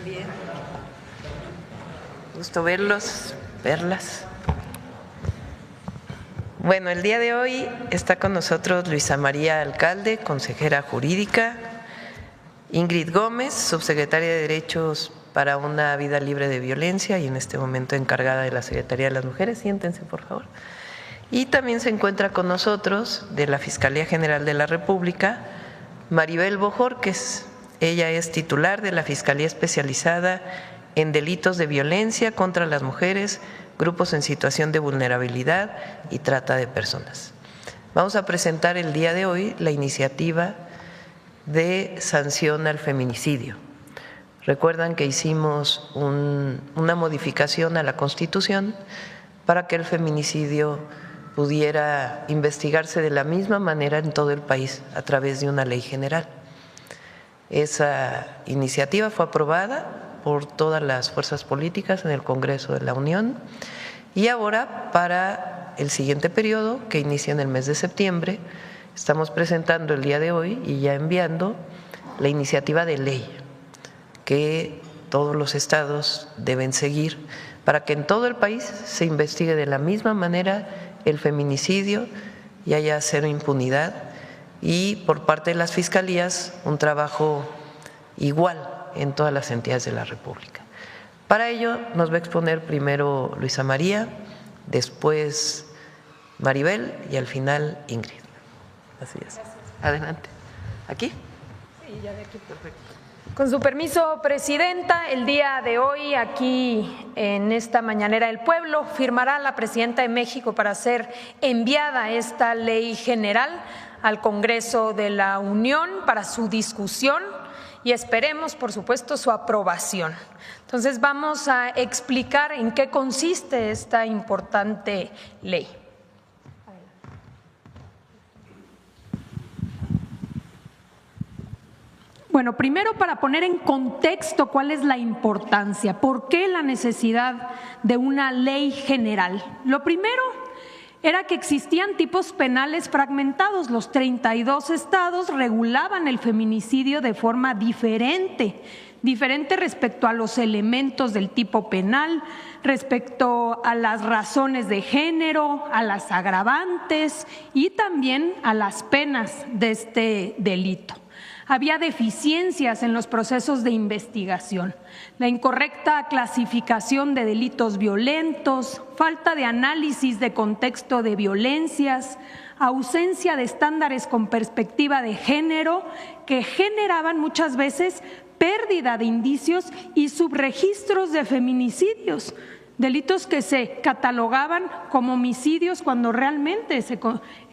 Bien. Gusto verlas. Bueno, el día de hoy está con nosotros Luisa María Alcalde, consejera jurídica, Ingrid Gómez, subsecretaria de Derechos para una Vida Libre de Violencia y en este momento encargada de la Secretaría de las Mujeres. Siéntense, por favor. Y también se encuentra con nosotros de la Fiscalía General de la República, Maribel Bojorquez. Ella es titular de la Fiscalía Especializada en Delitos de Violencia contra las Mujeres, Grupos en Situación de Vulnerabilidad y Trata de Personas. Vamos a presentar el día de hoy la iniciativa de sanción al feminicidio. Recuerdan que hicimos una modificación a la Constitución para que el feminicidio pudiera investigarse de la misma manera en todo el país a través de una ley general. Esa iniciativa fue aprobada por todas las fuerzas políticas en el Congreso de la Unión y ahora para el siguiente periodo, que inicia en el mes de septiembre, estamos presentando el día de hoy y ya enviando la iniciativa de ley que todos los estados deben seguir para que en todo el país se investigue de la misma manera el feminicidio y haya cero impunidad, y por parte de las fiscalías un trabajo igual en todas las entidades de la República. Para ello nos va a exponer primero Luisa María, después Maribel y al final Ingrid. Así es. Adelante. ¿Aquí? Sí, ya de aquí. Perfecto. Con su permiso, Presidenta, el día de hoy aquí en esta Mañanera del Pueblo firmará la Presidenta de México para ser enviada esta ley general al Congreso de la Unión para su discusión y esperemos, por supuesto, su aprobación. Entonces vamos a explicar en qué consiste esta importante ley. Bueno, primero para poner en contexto cuál es la importancia, por qué la necesidad de una ley general. Lo primero era que existían tipos penales fragmentados. Los 32 estados regulaban el feminicidio de forma diferente respecto a los elementos del tipo penal, respecto a las razones de género, a las agravantes y también a las penas de este delito. Había deficiencias en los procesos de investigación, la incorrecta clasificación de delitos violentos, falta de análisis de contexto de violencias, ausencia de estándares con perspectiva de género que generaban muchas veces pérdida de indicios y subregistros de feminicidios, delitos que se catalogaban como homicidios cuando realmente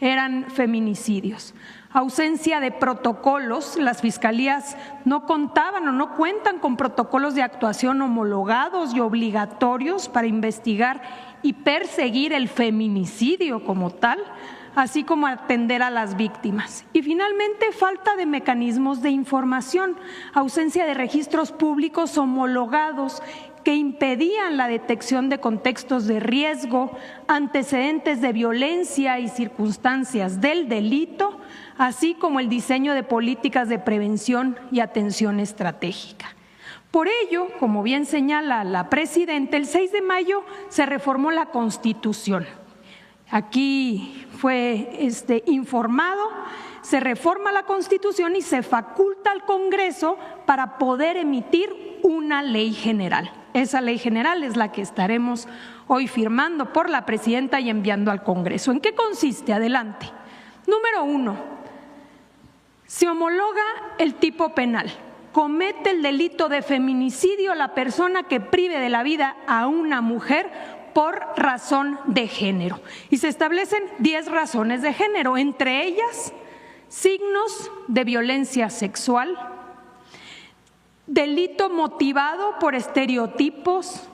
eran feminicidios. Ausencia de protocolos, las fiscalías no contaban o no cuentan con protocolos de actuación homologados y obligatorios para investigar y perseguir el feminicidio como tal, así como atender a las víctimas. Y finalmente, falta de mecanismos de información, ausencia de registros públicos homologados que impedían la detección de contextos de riesgo, antecedentes de violencia y circunstancias del delito, así como el diseño de políticas de prevención y atención estratégica. Por ello, como bien señala la Presidenta, el 6 de mayo se reformó la Constitución. Aquí fue informado, se reforma la Constitución y se faculta al Congreso para poder emitir una ley general. Esa ley general es la que estaremos hoy firmando por la Presidenta y enviando al Congreso. ¿En qué consiste? Adelante. Número 1, se homologa el tipo penal. Comete el delito de feminicidio la persona que prive de la vida a una mujer por razón de género. Y se establecen 10 razones de género, entre ellas signos de violencia sexual, delito motivado por estereotipos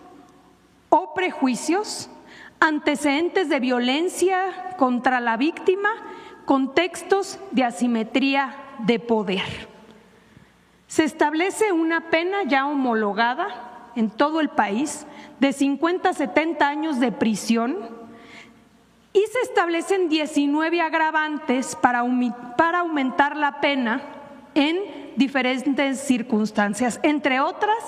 o prejuicios, antecedentes de violencia contra la víctima, contextos de asimetría de poder. Se establece una pena ya homologada en todo el país de 50 a 70 años de prisión y se establecen 19 agravantes para aumentar la pena en diferentes circunstancias, entre otras,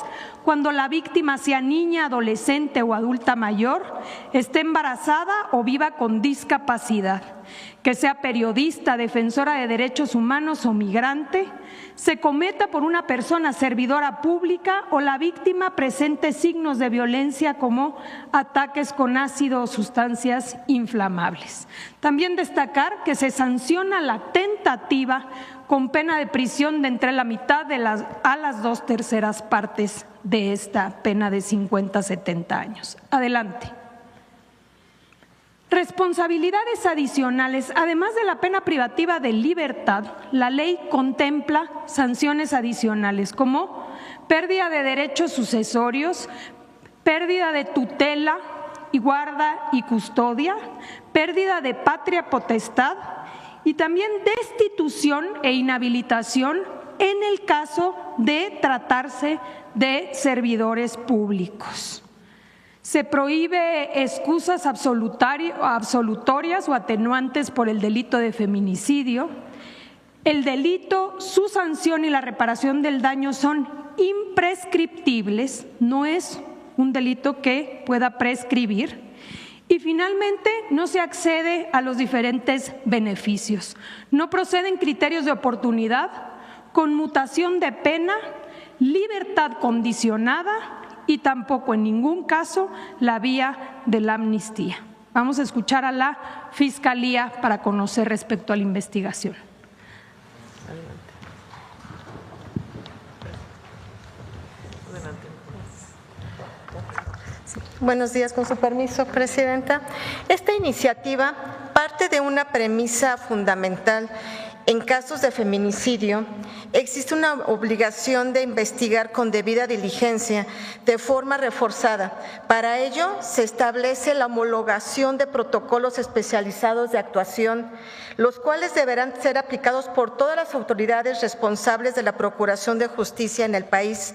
cuando la víctima sea niña, adolescente o adulta mayor, esté embarazada o viva con discapacidad, que sea periodista, defensora de derechos humanos o migrante, se cometa por una persona servidora pública o la víctima presente signos de violencia como ataques con ácido o sustancias inflamables. También destacar que se sanciona la tentativa con pena de prisión de entre la mitad a las 2/3 partes de esta pena de 50 a 70 años. Adelante. Responsabilidades adicionales. Además de la pena privativa de libertad, la ley contempla sanciones adicionales como pérdida de derechos sucesorios, pérdida de tutela y guarda y custodia, pérdida de patria potestad y también destitución e inhabilitación en el caso de tratarse de servidores públicos. Se prohíbe excusas absolutorias o atenuantes por el delito de feminicidio. El delito, su sanción y la reparación del daño son imprescriptibles, no es un delito que pueda prescribir. Y finalmente, no se accede a los diferentes beneficios. No proceden criterios de oportunidad, conmutación de pena, libertad condicionada y tampoco en ningún caso la vía de la amnistía. Vamos a escuchar a la Fiscalía para conocer respecto a la investigación. Buenos días, con su permiso, Presidenta. Esta iniciativa parte de una premisa fundamental. En casos de feminicidio, existe una obligación de investigar con debida diligencia, de forma reforzada. Para ello, se establece la homologación de protocolos especializados de actuación, los cuales deberán ser aplicados por todas las autoridades responsables de la Procuración de Justicia en el país.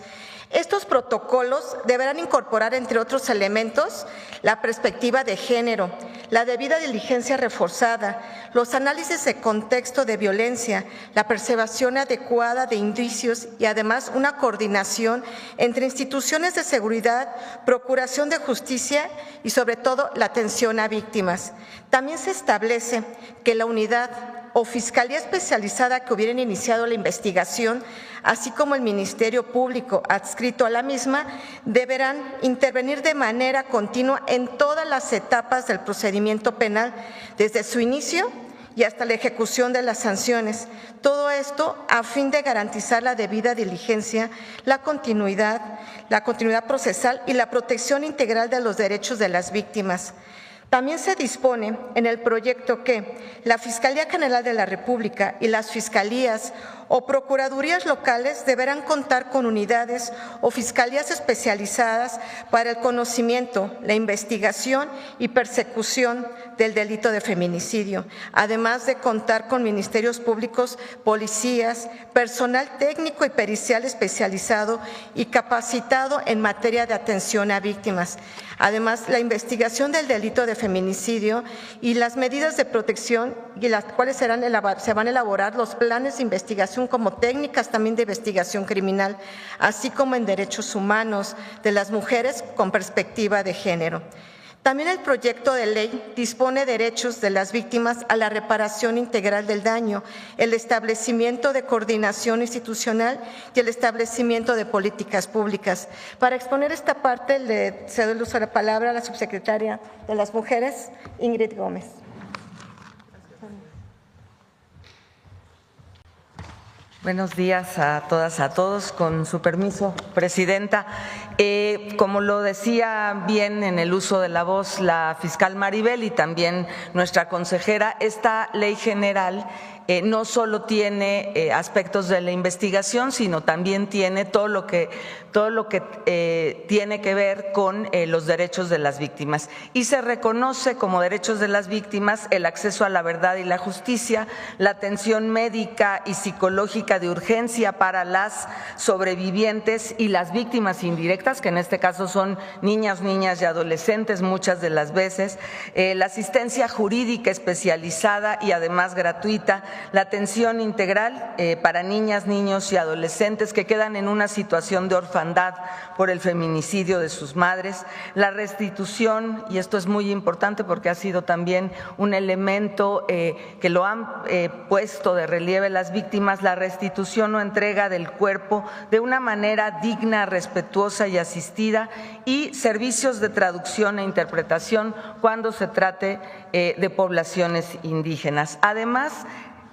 Estos protocolos deberán incorporar, entre otros elementos, la perspectiva de género, la debida diligencia reforzada, los análisis de contexto de violencia, la preservación adecuada de indicios y además una coordinación entre instituciones de seguridad, procuración de justicia y sobre todo la atención a víctimas. También se establece que la unidad o fiscalía especializada que hubieran iniciado la investigación, así como el Ministerio Público adscrito a la misma, deberán intervenir de manera continua en todas las etapas del procedimiento penal, desde su inicio y hasta la ejecución de las sanciones. Todo esto a fin de garantizar la debida diligencia, la continuidad procesal y la protección integral de los derechos de las víctimas. También se dispone en el proyecto que la Fiscalía General de la República y las fiscalías o procuradurías locales deberán contar con unidades o fiscalías especializadas para el conocimiento, la investigación y persecución del delito de feminicidio, además de contar con ministerios públicos, policías, personal técnico y pericial especializado y capacitado en materia de atención a víctimas. Además, la investigación del delito de feminicidio y las medidas de protección, y las cuales se van a elaborar los planes de investigación como técnicas también de investigación criminal, así como en derechos humanos de las mujeres con perspectiva de género. También el proyecto de ley dispone derechos de las víctimas a la reparación integral del daño, el establecimiento de coordinación institucional y el establecimiento de políticas públicas. Para exponer esta parte, le cedo el uso de la palabra a la subsecretaria de las Mujeres, Ingrid Gómez. Buenos días a todas, a todos. Con su permiso, Presidenta. Como lo decía bien en el uso de la voz la fiscal Maribel y también nuestra consejera, esta ley general no solo tiene aspectos de la investigación, sino también tiene todo lo que tiene que ver con los derechos de las víctimas. Y se reconoce como derechos de las víctimas el acceso a la verdad y la justicia, la atención médica y psicológica de urgencia para las sobrevivientes y las víctimas indirectas, que en este caso son niñas y adolescentes muchas de las veces, la asistencia jurídica especializada y además gratuita, la atención integral para niñas, niños y adolescentes que quedan en una situación de orfandad por el feminicidio de sus madres, la restitución, y esto es muy importante porque ha sido también un elemento que lo han puesto de relieve las víctimas, la restitución o entrega del cuerpo de una manera digna, respetuosa y asistida, y servicios de traducción e interpretación cuando se trate de poblaciones indígenas. Además,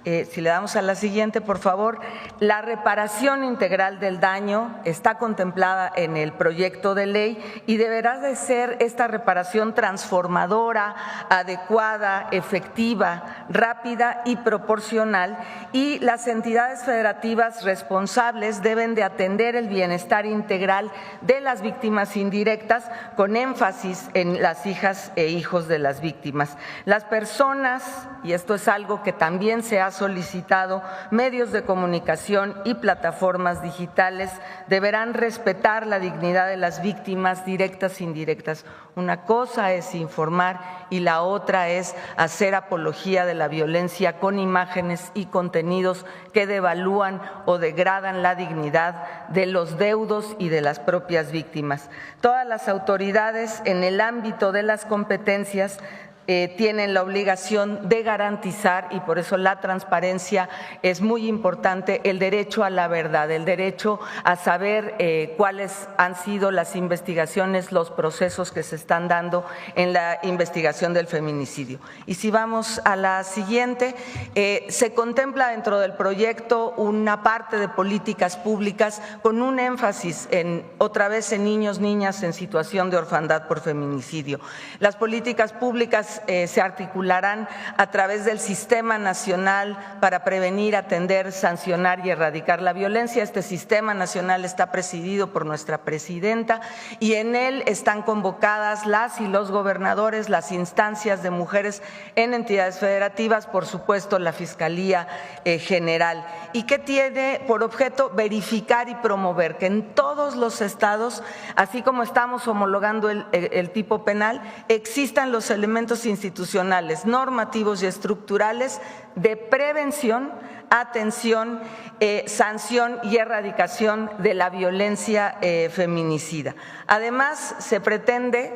si le damos a la siguiente, por favor, la reparación integral del daño está contemplada en el proyecto de ley y deberá de ser esta reparación transformadora, adecuada, efectiva, rápida y proporcional, y las entidades federativas responsables deben de atender el bienestar integral de las víctimas indirectas con énfasis en las hijas e hijos de las víctimas. Las personas, y esto es algo que también se ha solicitado, medios de comunicación y plataformas digitales deberán respetar la dignidad de las víctimas directas e indirectas. Una cosa es informar y la otra es hacer apología de la violencia con imágenes y contenidos que devalúan o degradan la dignidad de los deudos y de las propias víctimas. Todas las autoridades en el ámbito de las competencias tienen la obligación de garantizar, y por eso la transparencia es muy importante, el derecho a la verdad, el derecho a saber cuáles han sido las investigaciones, los procesos que se están dando en la investigación del feminicidio. Y si vamos a la siguiente, se contempla dentro del proyecto una parte de políticas públicas con un énfasis otra vez en niños, niñas en situación de orfandad por feminicidio. Las políticas públicas se articularán a través del Sistema Nacional para Prevenir, Atender, Sancionar y Erradicar la Violencia. Este Sistema Nacional está presidido por nuestra presidenta y en él están convocadas las y los gobernadores, las instancias de mujeres en entidades federativas, por supuesto la Fiscalía General, y que tiene por objeto verificar y promover que en todos los estados, así como estamos homologando el tipo penal, existan los elementos institucionales, normativos y estructurales de prevención, atención, sanción y erradicación de la violencia feminicida. Además, se pretende,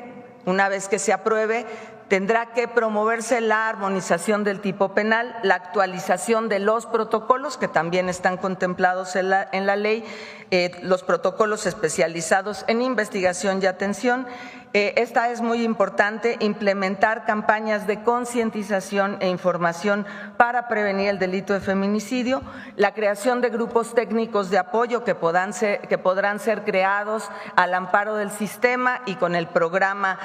una vez que se apruebe, tendrá que promoverse la armonización del tipo penal, la actualización de los protocolos que también están contemplados en la ley, los protocolos especializados en investigación y atención. Esta es muy importante, implementar campañas de concientización e información para prevenir el delito de feminicidio, la creación de grupos técnicos de apoyo que podrán ser creados al amparo del sistema y con el programa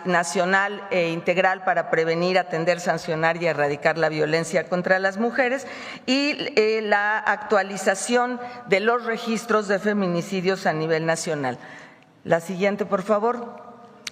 nacional e integral para prevenir, atender, sancionar y erradicar la violencia contra las mujeres, y la actualización de los registros de feminicidios a nivel nacional. La siguiente, por favor.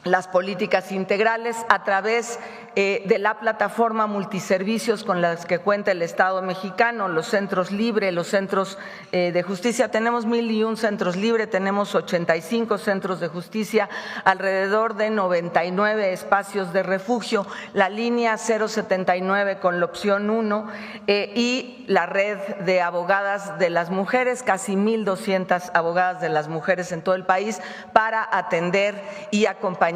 Las políticas integrales a través de la plataforma multiservicios con las que cuenta el Estado mexicano, los centros libres, los centros de justicia. Tenemos 1001 centros libres, tenemos 85 centros de justicia, alrededor de 99 espacios de refugio, la línea 079 con la opción 1 y la red de abogadas de las mujeres, casi 1,200 abogadas de las mujeres en todo el país para atender y acompañar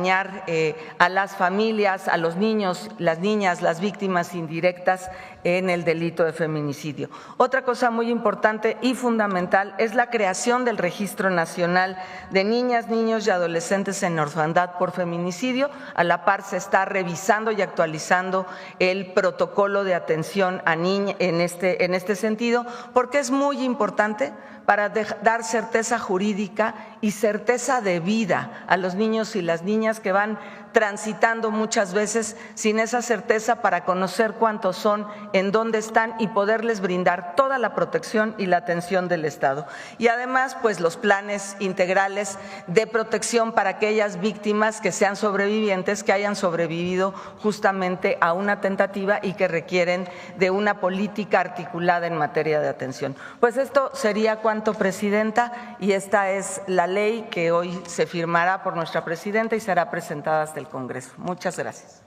a las familias, a los niños, las niñas, las víctimas indirectas en el delito de feminicidio. Otra cosa muy importante y fundamental es la creación del Registro Nacional de Niñas, Niños y Adolescentes en Orfandad por Feminicidio. A la par se está revisando y actualizando el protocolo de atención a niñas en este sentido, porque es muy importante para dar certeza jurídica y certeza de vida a los niños y las niñas que van transitando muchas veces sin esa certeza para conocer cuántos son, en dónde están y poderles brindar toda la protección y la atención del Estado. Y además, pues los planes integrales de protección para aquellas víctimas que sean sobrevivientes, que hayan sobrevivido justamente a una tentativa y que requieren de una política articulada en materia de atención. Pues esto sería cuanto, Presidenta, y esta es la ley que hoy se firmará por nuestra Presidenta y será presentada hasta el Congreso. Muchas gracias.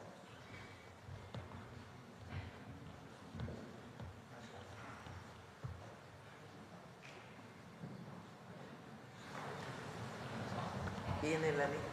Viene la ley.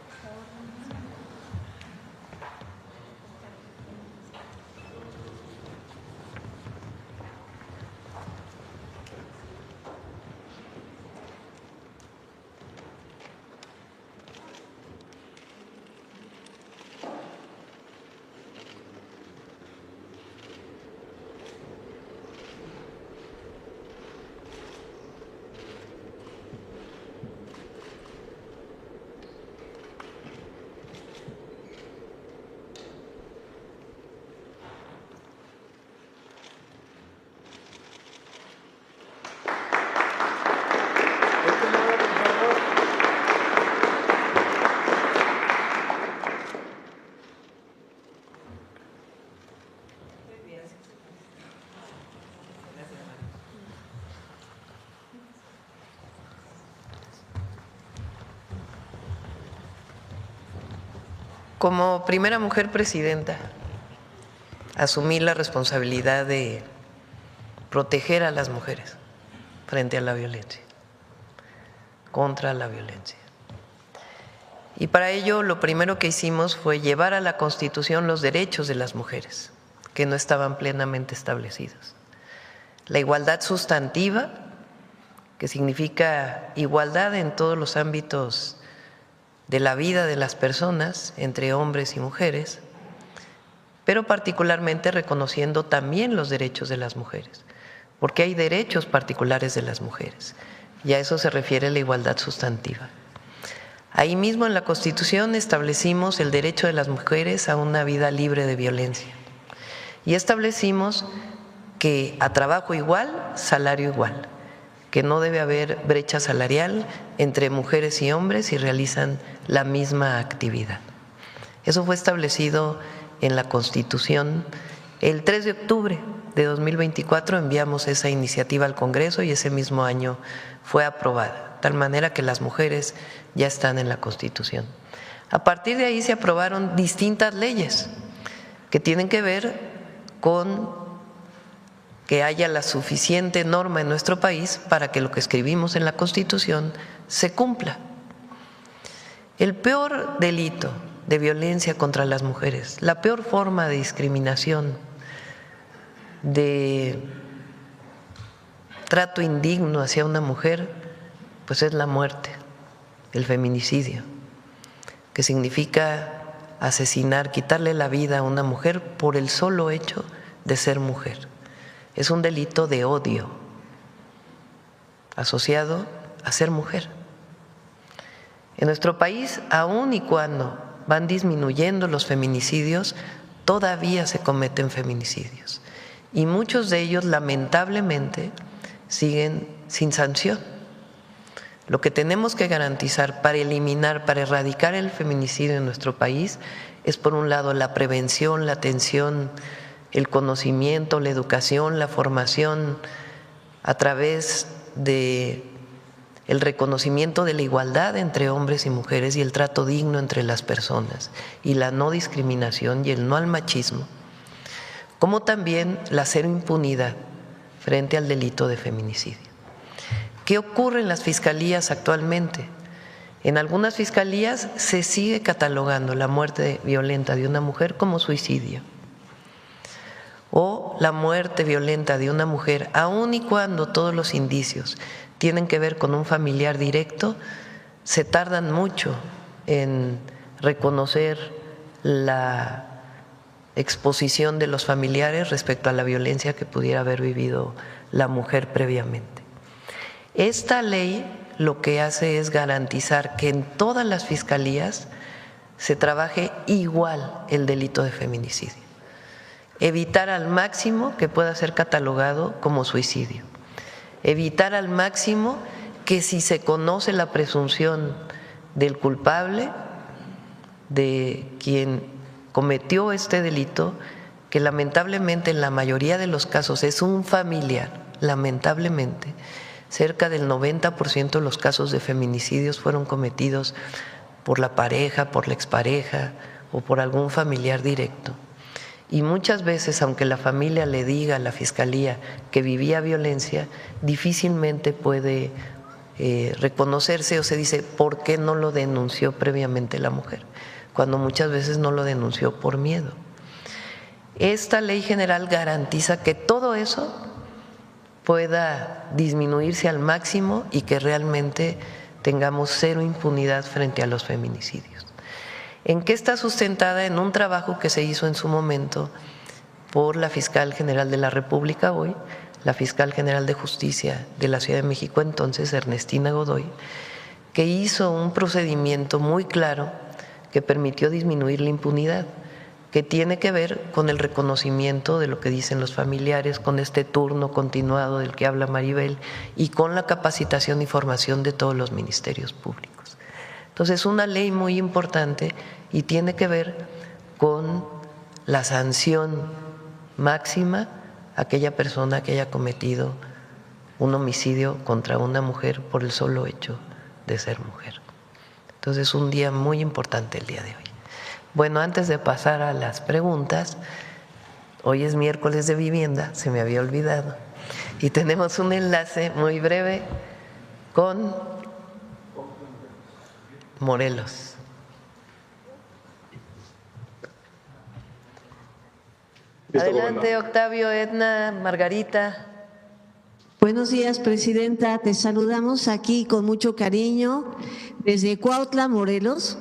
Como primera mujer presidenta, asumí la responsabilidad de proteger a las mujeres frente a la violencia, contra la violencia. Y para ello lo primero que hicimos fue llevar a la Constitución los derechos de las mujeres, que no estaban plenamente establecidos. La igualdad sustantiva, que significa igualdad en todos los ámbitos de la vida de las personas entre hombres y mujeres, pero particularmente reconociendo también los derechos de las mujeres, porque hay derechos particulares de las mujeres, y a eso se refiere la igualdad sustantiva. Ahí mismo en la Constitución establecimos el derecho de las mujeres a una vida libre de violencia y establecimos que a trabajo igual, salario igual, que no debe haber brecha salarial entre mujeres y hombres si realizan la misma actividad. Eso fue establecido en la Constitución. El 3 de octubre de 2024 enviamos esa iniciativa al Congreso y ese mismo año fue aprobada, de tal manera que las mujeres ya están en la Constitución. A partir de ahí se aprobaron distintas leyes que tienen que ver con que haya la suficiente norma en nuestro país para que lo que escribimos en la Constitución se cumpla. El peor delito de violencia contra las mujeres, la peor forma de discriminación, de trato indigno hacia una mujer, pues es la muerte, el feminicidio, que significa asesinar, quitarle la vida a una mujer por el solo hecho de ser mujer. Es un delito de odio asociado a ser mujer. En nuestro país, aun y cuando van disminuyendo los feminicidios, todavía se cometen feminicidios y muchos de ellos lamentablemente siguen sin sanción. Lo que tenemos que garantizar para eliminar, para erradicar el feminicidio en nuestro país es, por un lado, la prevención, la atención, el conocimiento, la educación, la formación a través de el reconocimiento de la igualdad entre hombres y mujeres y el trato digno entre las personas y la no discriminación y el no al machismo, como también la cero impunidad frente al delito de feminicidio. ¿Qué ocurre en las fiscalías actualmente? En algunas fiscalías se sigue catalogando la muerte violenta de una mujer como suicidio, o la muerte violenta de una mujer, aun y cuando todos los indicios tienen que ver con un familiar directo, se tardan mucho en reconocer la exposición de los familiares respecto a la violencia que pudiera haber vivido la mujer previamente. Esta ley lo que hace es garantizar que en todas las fiscalías se trabaje igual el delito de feminicidio. Evitar al máximo que pueda ser catalogado como suicidio. Evitar al máximo que, si se conoce la presunción del culpable, de quien cometió este delito, que lamentablemente en la mayoría de los casos es un familiar, lamentablemente, cerca del 90% de los casos de feminicidios fueron cometidos por la pareja, por la expareja o por algún familiar directo. Y muchas veces, aunque la familia le diga a la fiscalía que vivía violencia, difícilmente puede reconocerse, o se dice, ¿por qué no lo denunció previamente la mujer? Cuando muchas veces no lo denunció por miedo. Esta ley general garantiza que todo eso pueda disminuirse al máximo y que realmente tengamos cero impunidad frente a los feminicidios. ¿En qué está sustentada? En un trabajo que se hizo en su momento por la Fiscal General de la República hoy, la Fiscal General de Justicia de la Ciudad de México entonces, Ernestina Godoy, que hizo un procedimiento muy claro que permitió disminuir la impunidad, que tiene que ver con el reconocimiento de lo que dicen los familiares, con este turno continuado del que habla Maribel y con la capacitación y formación de todos los ministerios públicos. Entonces, una ley muy importante y tiene que ver con la sanción máxima a aquella persona que haya cometido un homicidio contra una mujer por el solo hecho de ser mujer. Entonces, un día muy importante el día de hoy. Bueno, antes de pasar a las preguntas, hoy es miércoles de vivienda, se me había olvidado, y tenemos un enlace muy breve con Morelos. Adelante, Octavio, Edna, Margarita. Buenos días, Presidenta. Te saludamos aquí con mucho cariño desde Cuautla, Morelos.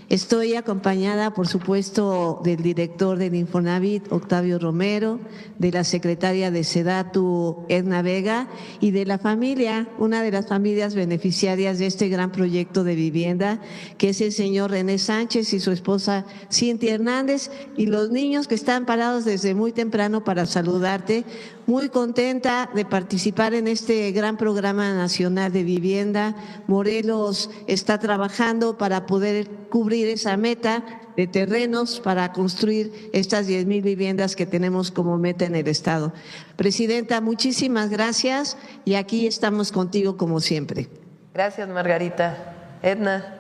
Estoy acompañada, por supuesto, del director del Infonavit, Octavio Romero, de la secretaria de SEDATU, Edna Vega, y de la familia, una de las familias beneficiarias de este gran proyecto de vivienda, que es el señor René Sánchez y su esposa Cintia Hernández, y los niños que están parados desde muy temprano para saludarte. Muy contenta de participar en este gran programa nacional de vivienda. Morelos está trabajando para poder cubrir esa meta de terrenos para construir estas 10,000 viviendas que tenemos como meta en el Estado. Presidenta, muchísimas gracias y aquí estamos contigo como siempre. Gracias, Margarita. Edna.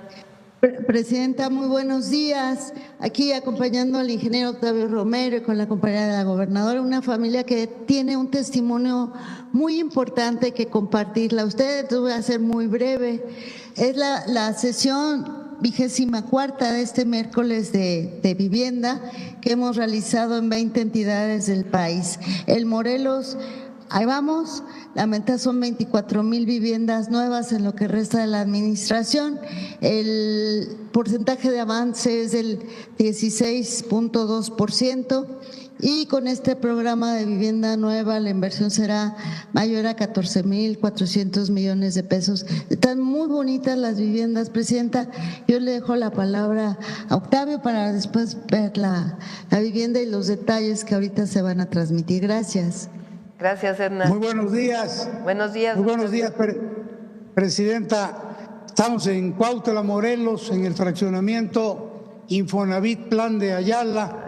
Presidenta, muy buenos días. Aquí acompañando al ingeniero Octavio Romero y con la compañera de la gobernadora, una familia que tiene un testimonio muy importante que compartirla. Ustedes, voy a ser muy breve. Es la sesión 24ª de este miércoles de vivienda que hemos realizado en 20 entidades del país. El Morelos, ahí vamos, la meta son 24,000 viviendas nuevas en lo que resta de la administración. El porcentaje de avance es del 16.2%. Y con este programa de vivienda nueva la inversión será mayor a 14,400 millones de pesos. Están muy bonitas las viviendas, Presidenta. Yo le dejo la palabra a Octavio para después ver la vivienda y los detalles que ahorita se van a transmitir. Gracias. Gracias, Edna. Muy buenos días. Buenos días. Muy buenos días, Presidenta. Estamos en Cuautla, Morelos, en el fraccionamiento Infonavit Plan de Ayala.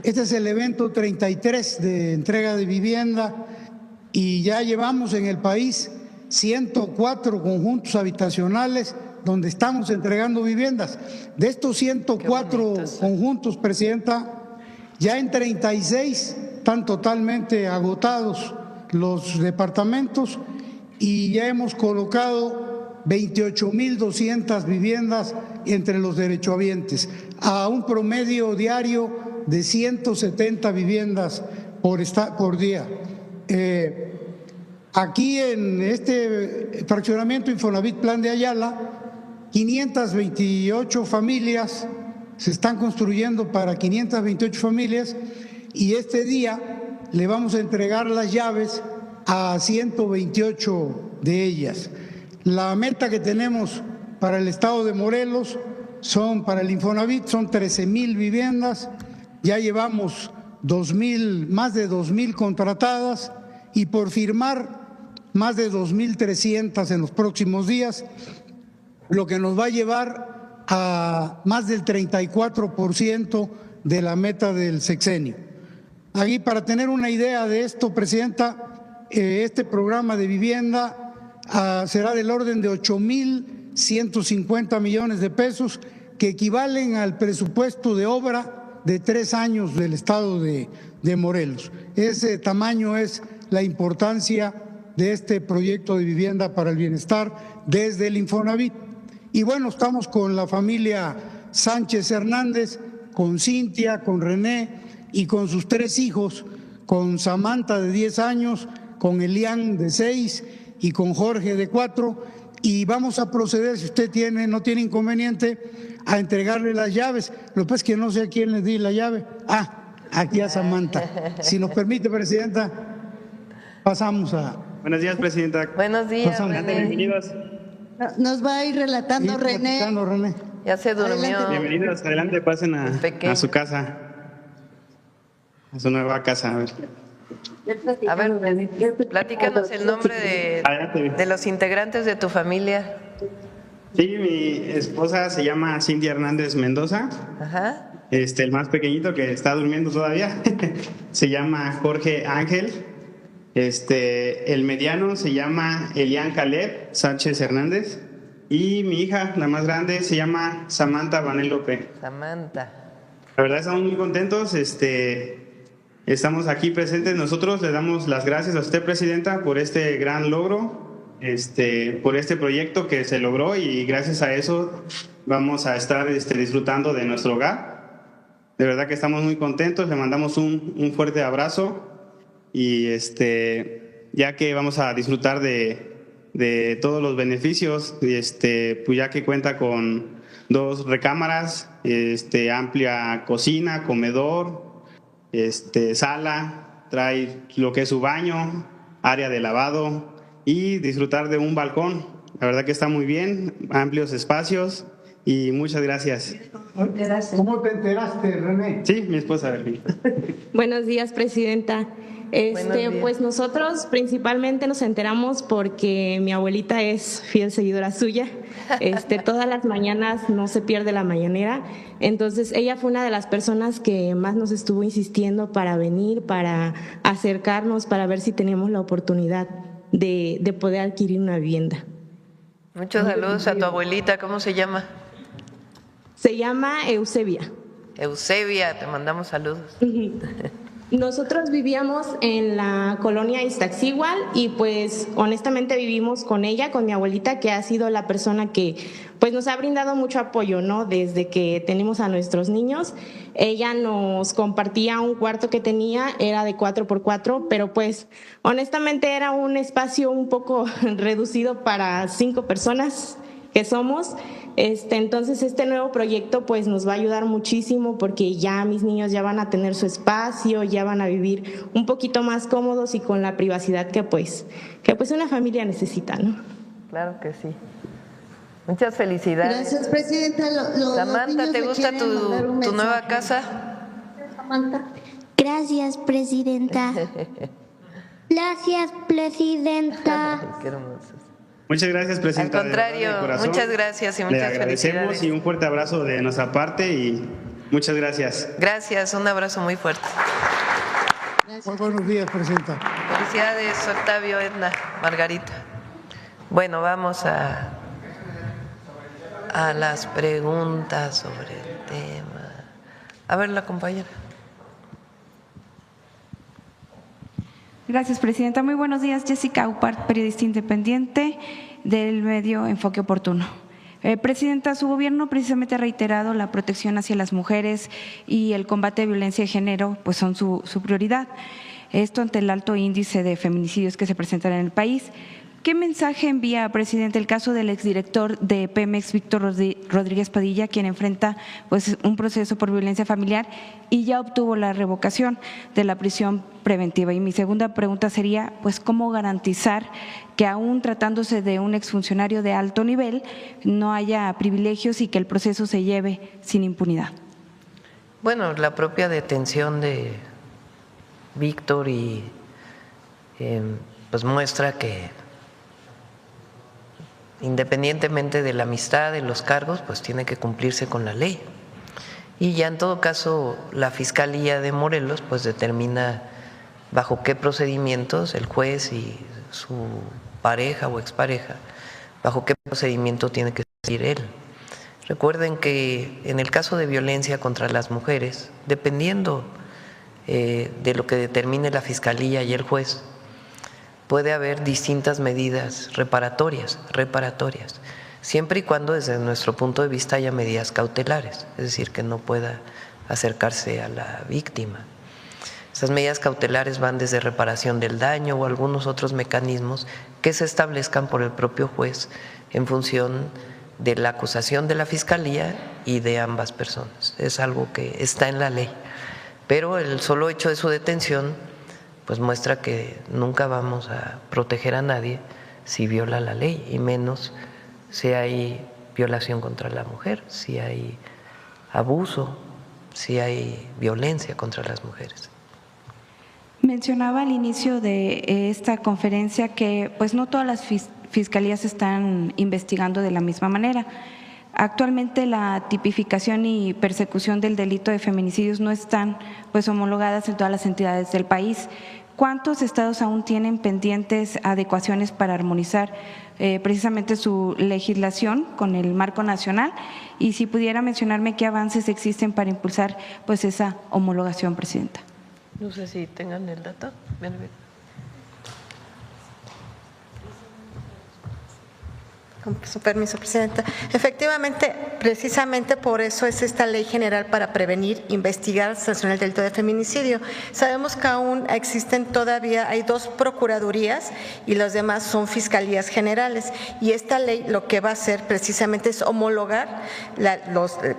Este es el evento 33 de entrega de vivienda y ya llevamos en el país 104 conjuntos habitacionales donde estamos entregando viviendas. De estos 104 conjuntos, Presidenta, ya en 36 están totalmente agotados los departamentos y ya hemos colocado 28,200 viviendas entre los derechohabientes, a un promedio diario de 170 viviendas por día. Aquí en este fraccionamiento Infonavit Plan de Ayala, 528 familias se están construyendo para 528 familias y este día le vamos a entregar las llaves a 128 de ellas. La meta que tenemos para el estado de Morelos para el Infonavit son 13,000 viviendas. Ya llevamos más de 2,000 contratadas y por firmar más de 2,300 en los próximos días, lo que nos va a llevar a más del 34% de la meta del sexenio. Aquí, para tener una idea de esto, Presidenta, este programa de vivienda será del orden de 8,150 millones de pesos, que equivalen al presupuesto de obra de 3 años del estado de Morelos. Ese tamaño es la importancia de este proyecto de vivienda para el bienestar desde el Infonavit. Y bueno, estamos con la familia Sánchez Hernández, con Cintia, con René y con sus 3 hijos, con Samantha de 10 años, con Elian de 6 y con Jorge de 4. Y vamos a proceder, si usted no tiene inconveniente, a entregarle las llaves. Lo que pasa es que no sé a quién le di la llave. Aquí a Samantha. Si nos permite, Presidenta, pasamos a… Buenos días, Presidenta. Buenos días, René. Bienvenidos. Nos va a ir relatando René. Ya se durmió. Bienvenidos, adelante, pasen a su casa, a su nueva casa. A ver, platícanos el nombre de los integrantes de tu familia. Sí, mi esposa se llama Cintia Hernández Mendoza. Ajá. El más pequeñito que está durmiendo todavía se llama Jorge Ángel. El mediano se llama Elian Caleb Sánchez Hernández. Y mi hija, la más grande, se llama Samantha Vanélope. Samantha. La verdad estamos muy contentos. Estamos aquí presentes. Nosotros le damos las gracias a usted, Presidenta, por este gran logro, por este proyecto que se logró, y gracias a eso vamos a estar disfrutando de nuestro hogar. De verdad que estamos muy contentos. Le mandamos un fuerte abrazo, y ya que vamos a disfrutar de todos los beneficios, pues ya que cuenta con 2 recámaras, amplia cocina, comedor, sala, trae lo que es su baño, área de lavado, y disfrutar de un balcón. La verdad que está muy bien, amplios espacios, y muchas gracias. ¿Cómo te enteraste, René? Sí, mi esposa. Buenos días, Presidenta. Pues nosotros principalmente nos enteramos porque mi abuelita es fiel seguidora suya. Todas las mañanas no se pierde la mañanera. Entonces ella fue una de las personas que más nos estuvo insistiendo para venir, para acercarnos, para ver si teníamos la oportunidad de poder adquirir una vivienda. Muchos saludos a tu abuelita. ¿Cómo se llama? Se llama Eusebia. Eusebia, te mandamos saludos. Nosotros vivíamos en la colonia Iztaccíhuatl, y pues honestamente vivimos con ella, con mi abuelita, que ha sido la persona que pues nos ha brindado mucho apoyo, ¿no? Desde que tenemos a nuestros niños. Ella nos compartía un cuarto que tenía, era de 4x4, pero pues honestamente era un espacio un poco reducido para 5 personas que somos. Entonces este nuevo proyecto pues nos va a ayudar muchísimo, porque ya mis niños ya van a tener su espacio, ya van a vivir un poquito más cómodos y con la privacidad que pues una familia necesita, ¿no? Claro que sí. Muchas felicidades. Gracias, Presidenta. Samantha, ¿te gusta tu nueva casa? Samantha. Gracias, Presidenta. Gracias, Presidenta. Qué hermoso. Muchas gracias, Presidenta. Al contrario, muchas gracias y muchas Le agradecemos felicidades. Y un fuerte abrazo de nuestra parte, y muchas gracias. Gracias, un abrazo muy fuerte. Buenos días, Presidenta. Felicidades, Octavio, Edna, Margarita. Bueno, vamos a las preguntas sobre el tema. A ver, la compañera. Gracias, Presidenta. Muy buenos días. Jessica Upart, periodista independiente del medio Enfoque Oportuno. Presidenta, su gobierno precisamente ha reiterado la protección hacia las mujeres y el combate de violencia de género, pues son su prioridad. Esto ante el alto índice de feminicidios que se presentan en el país. ¿Qué mensaje envía, presidente, el caso del exdirector de Pemex, Víctor Rodríguez Padilla, quien enfrenta pues un proceso por violencia familiar y ya obtuvo la revocación de la prisión preventiva? Y mi segunda pregunta sería, pues, ¿cómo garantizar que aún tratándose de un exfuncionario de alto nivel no haya privilegios y que el proceso se lleve sin impunidad? Bueno, la propia detención de Víctor y pues muestra que independientemente de la amistad, de los cargos, pues tiene que cumplirse con la ley. Y ya en todo caso la Fiscalía de Morelos pues determina bajo qué procedimientos el juez y su pareja o expareja, bajo qué procedimiento tiene que seguir él. Recuerden que en el caso de violencia contra las mujeres, dependiendo de lo que determine la Fiscalía y el juez, puede haber distintas medidas reparatorias, siempre y cuando desde nuestro punto de vista haya medidas cautelares, es decir, que no pueda acercarse a la víctima. Esas medidas cautelares van desde reparación del daño o algunos otros mecanismos que se establezcan por el propio juez en función de la acusación de la Fiscalía y de ambas personas. Es algo que está en la ley, pero el solo hecho de su detención pues muestra que nunca vamos a proteger a nadie si viola la ley, y menos si hay violación contra la mujer, si hay abuso, si hay violencia contra las mujeres. Mencionaba al inicio de esta conferencia que pues no todas las fiscalías están investigando de la misma manera. Actualmente la tipificación y persecución del delito de feminicidios no están pues homologadas en todas las entidades del país. ¿Cuántos estados aún tienen pendientes adecuaciones para armonizar precisamente su legislación con el marco nacional? Y si pudiera mencionarme qué avances existen para impulsar pues esa homologación, Presidenta. No sé si tengan el dato. Con su permiso, Presidenta. Efectivamente, precisamente por eso es esta Ley General para prevenir, investigar, sancionar el delito de feminicidio. Sabemos que aún existen todavía, hay 2 procuradurías y los demás son fiscalías generales. Y esta ley lo que va a hacer precisamente es homologar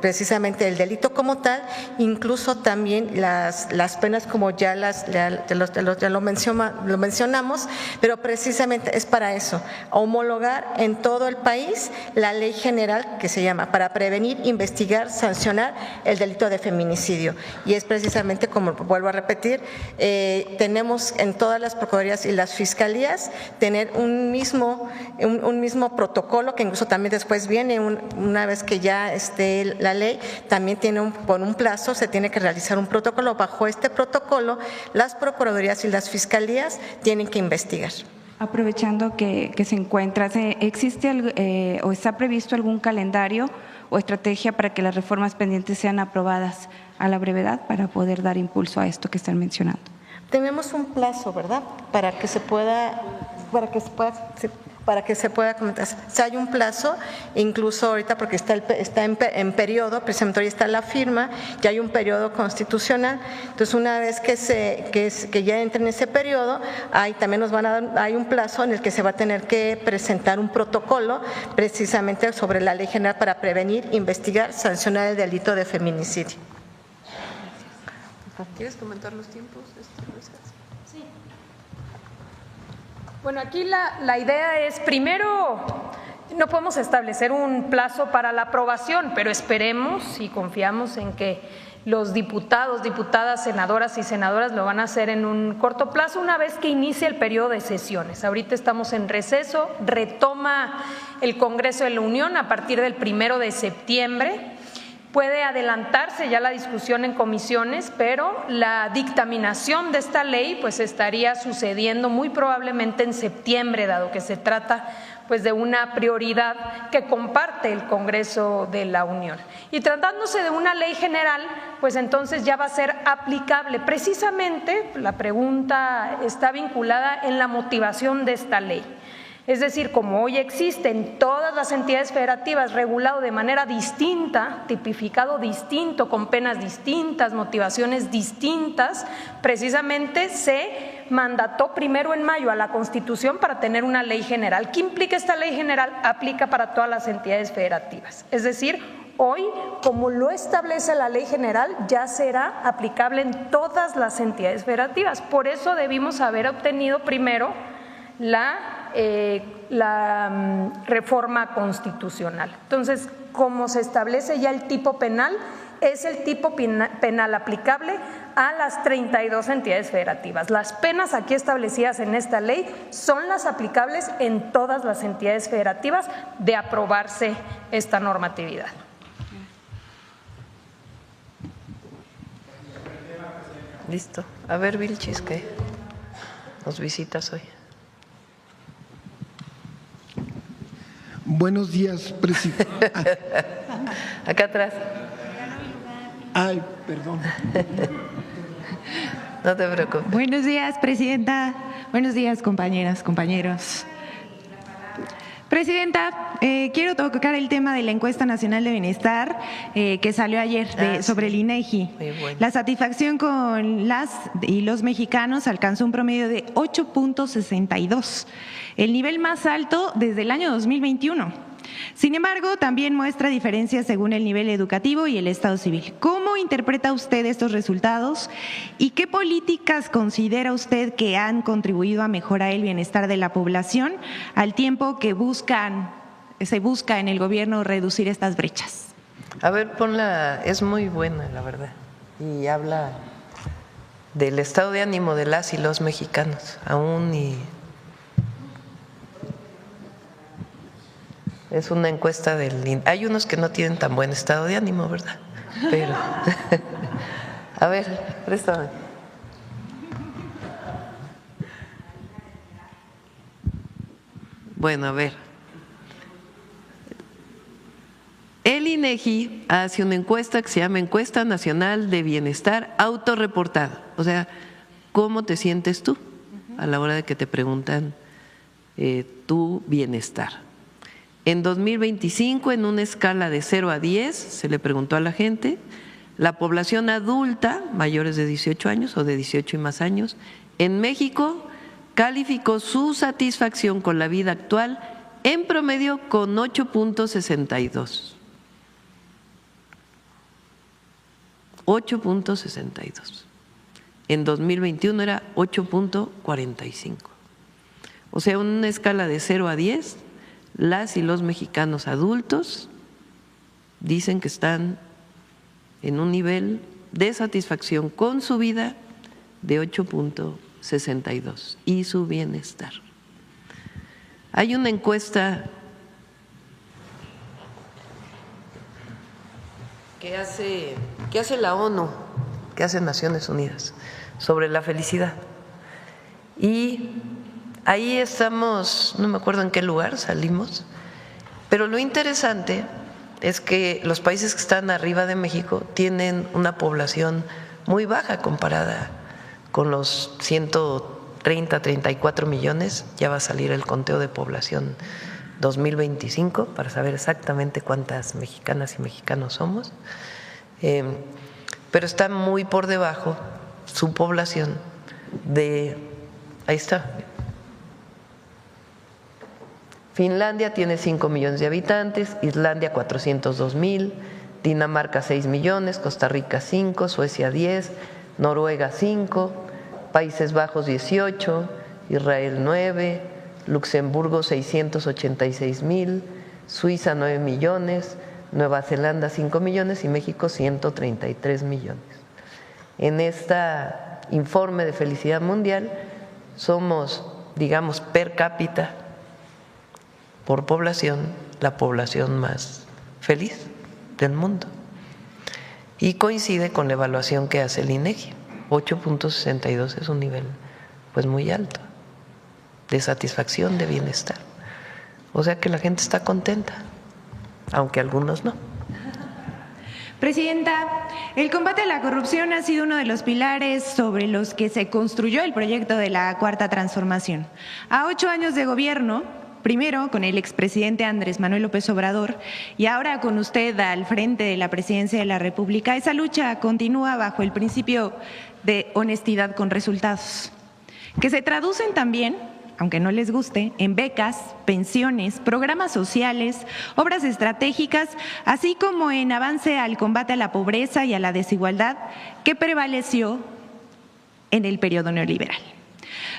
precisamente el delito como tal, incluso también las penas como ya lo mencionamos, pero precisamente es para eso, homologar en todo el país la ley general que se llama para prevenir, investigar, sancionar el delito de feminicidio. Y es precisamente, como vuelvo a repetir, tenemos en todas las procuradurías y las fiscalías tener un mismo protocolo, que incluso también después viene, una vez que ya esté la ley, también tiene por un plazo se tiene que realizar un protocolo. Bajo este protocolo, las procuradurías y las fiscalías tienen que investigar. Aprovechando que se encuentra, ¿existe o está previsto algún calendario o estrategia para que las reformas pendientes sean aprobadas a la brevedad para poder dar impulso a esto que están mencionando? Tenemos un plazo, ¿verdad? Para que se pueda comentar. Si hay un plazo, incluso ahorita porque está en periodo, precisamente hoy está la firma, ya hay un periodo constitucional. Entonces, una vez que ya entre en ese periodo, también hay un plazo en el que se va a tener que presentar un protocolo precisamente sobre la Ley General para prevenir, investigar, sancionar el delito de feminicidio. ¿Quieres comentar los tiempos? Sí. Bueno, aquí la idea es, primero, no podemos establecer un plazo para la aprobación, pero esperemos y confiamos en que los diputados, diputadas, senadoras y senadoras lo van a hacer en un corto plazo una vez que inicie el periodo de sesiones. Ahorita estamos en receso, retoma el Congreso de la Unión a partir del 1 de septiembre. Puede adelantarse ya la discusión en comisiones, pero la dictaminación de esta ley pues estaría sucediendo muy probablemente en septiembre, dado que se trata pues de una prioridad que comparte el Congreso de la Unión. Y tratándose de una ley general, pues entonces ya va a ser aplicable. Precisamente la pregunta está vinculada en la motivación de esta ley. Es decir, como hoy existe en todas las entidades federativas regulado de manera distinta, tipificado distinto, con penas distintas, motivaciones distintas, precisamente se mandató 1 de mayo a la Constitución para tener una ley general. ¿Qué implica esta ley general? Aplica para todas las entidades federativas. Es decir, hoy, como lo establece la ley general, ya será aplicable en todas las entidades federativas. Por eso debimos haber obtenido primero la reforma constitucional. Entonces, como se establece ya el tipo penal, es el tipo penal aplicable a las 32 entidades federativas. Las penas aquí establecidas en esta ley son las aplicables en todas las entidades federativas de aprobarse esta normatividad. Listo. A ver, Vilchis, ¿qué nos visitas hoy? Buenos días, presidente. Acá atrás. Ay, perdón. No te preocupes. Buenos días, presidenta. Buenos días, compañeras, compañeros. Presidenta, quiero tocar el tema de la encuesta nacional de bienestar que salió ayer sobre el INEGI. Bueno. La satisfacción con las y los mexicanos alcanzó un promedio de 8.62, el nivel más alto desde el año 2021. Sin embargo, también muestra diferencias según el nivel educativo y el estado civil. ¿Cómo interpreta usted estos resultados y qué políticas considera usted que han contribuido a mejorar el bienestar de la población al tiempo que se busca en el gobierno reducir estas brechas? A ver, ponla, es muy buena, la verdad, y habla del estado de ánimo de las y los mexicanos, aún y… Es una encuesta del… Hay unos que no tienen tan buen estado de ánimo, ¿verdad? Pero… A ver, préstame. Bueno, a ver. El INEGI hace una encuesta que se llama Encuesta Nacional de Bienestar Autorreportada. O sea, ¿cómo te sientes tú a la hora de que te preguntan tu bienestar? En 2025, en una escala de 0 a 10, se le preguntó a la gente, la población adulta, mayores de 18 años o de 18 y más años, en México calificó su satisfacción con la vida actual en promedio con 8.62. 8.62. En 2021 era 8.45. O sea, una escala de 0 a 10, las y los mexicanos adultos dicen que están en un nivel de satisfacción con su vida de 8.62 y su bienestar. Hay una encuesta que hace la ONU, que hace Naciones Unidas, sobre la felicidad. Y ahí estamos, no me acuerdo en qué lugar salimos, pero lo interesante es que los países que están arriba de México tienen una población muy baja comparada con los 130, 34 millones, ya va a salir el conteo de población 2025 para saber exactamente cuántas mexicanas y mexicanos somos, pero está muy por debajo su población de, ahí está, Finlandia tiene 5 millones de habitantes, Islandia 402,000, Dinamarca 6 millones, Costa Rica 5, Suecia 10, Noruega 5, Países Bajos 18, Israel 9, Luxemburgo 686,000, Suiza 9 millones, Nueva Zelanda 5 millones y México 133 millones. En este informe de felicidad mundial somos, digamos, per cápita, por población, la población más feliz del mundo. Y coincide con la evaluación que hace el INEGI. 8.62 es un nivel pues muy alto de satisfacción, de bienestar. O sea que la gente está contenta, aunque algunos no. Presidenta, el combate a la corrupción ha sido uno de los pilares sobre los que se construyó el proyecto de la Cuarta Transformación. A 8 años de gobierno, primero con el expresidente Andrés Manuel López Obrador y ahora con usted al frente de la presidencia de la República, esa lucha continúa bajo el principio de honestidad con resultados, que se traducen también, aunque no les guste, en becas, pensiones, programas sociales, obras estratégicas, así como en avance al combate a la pobreza y a la desigualdad que prevaleció en el periodo neoliberal.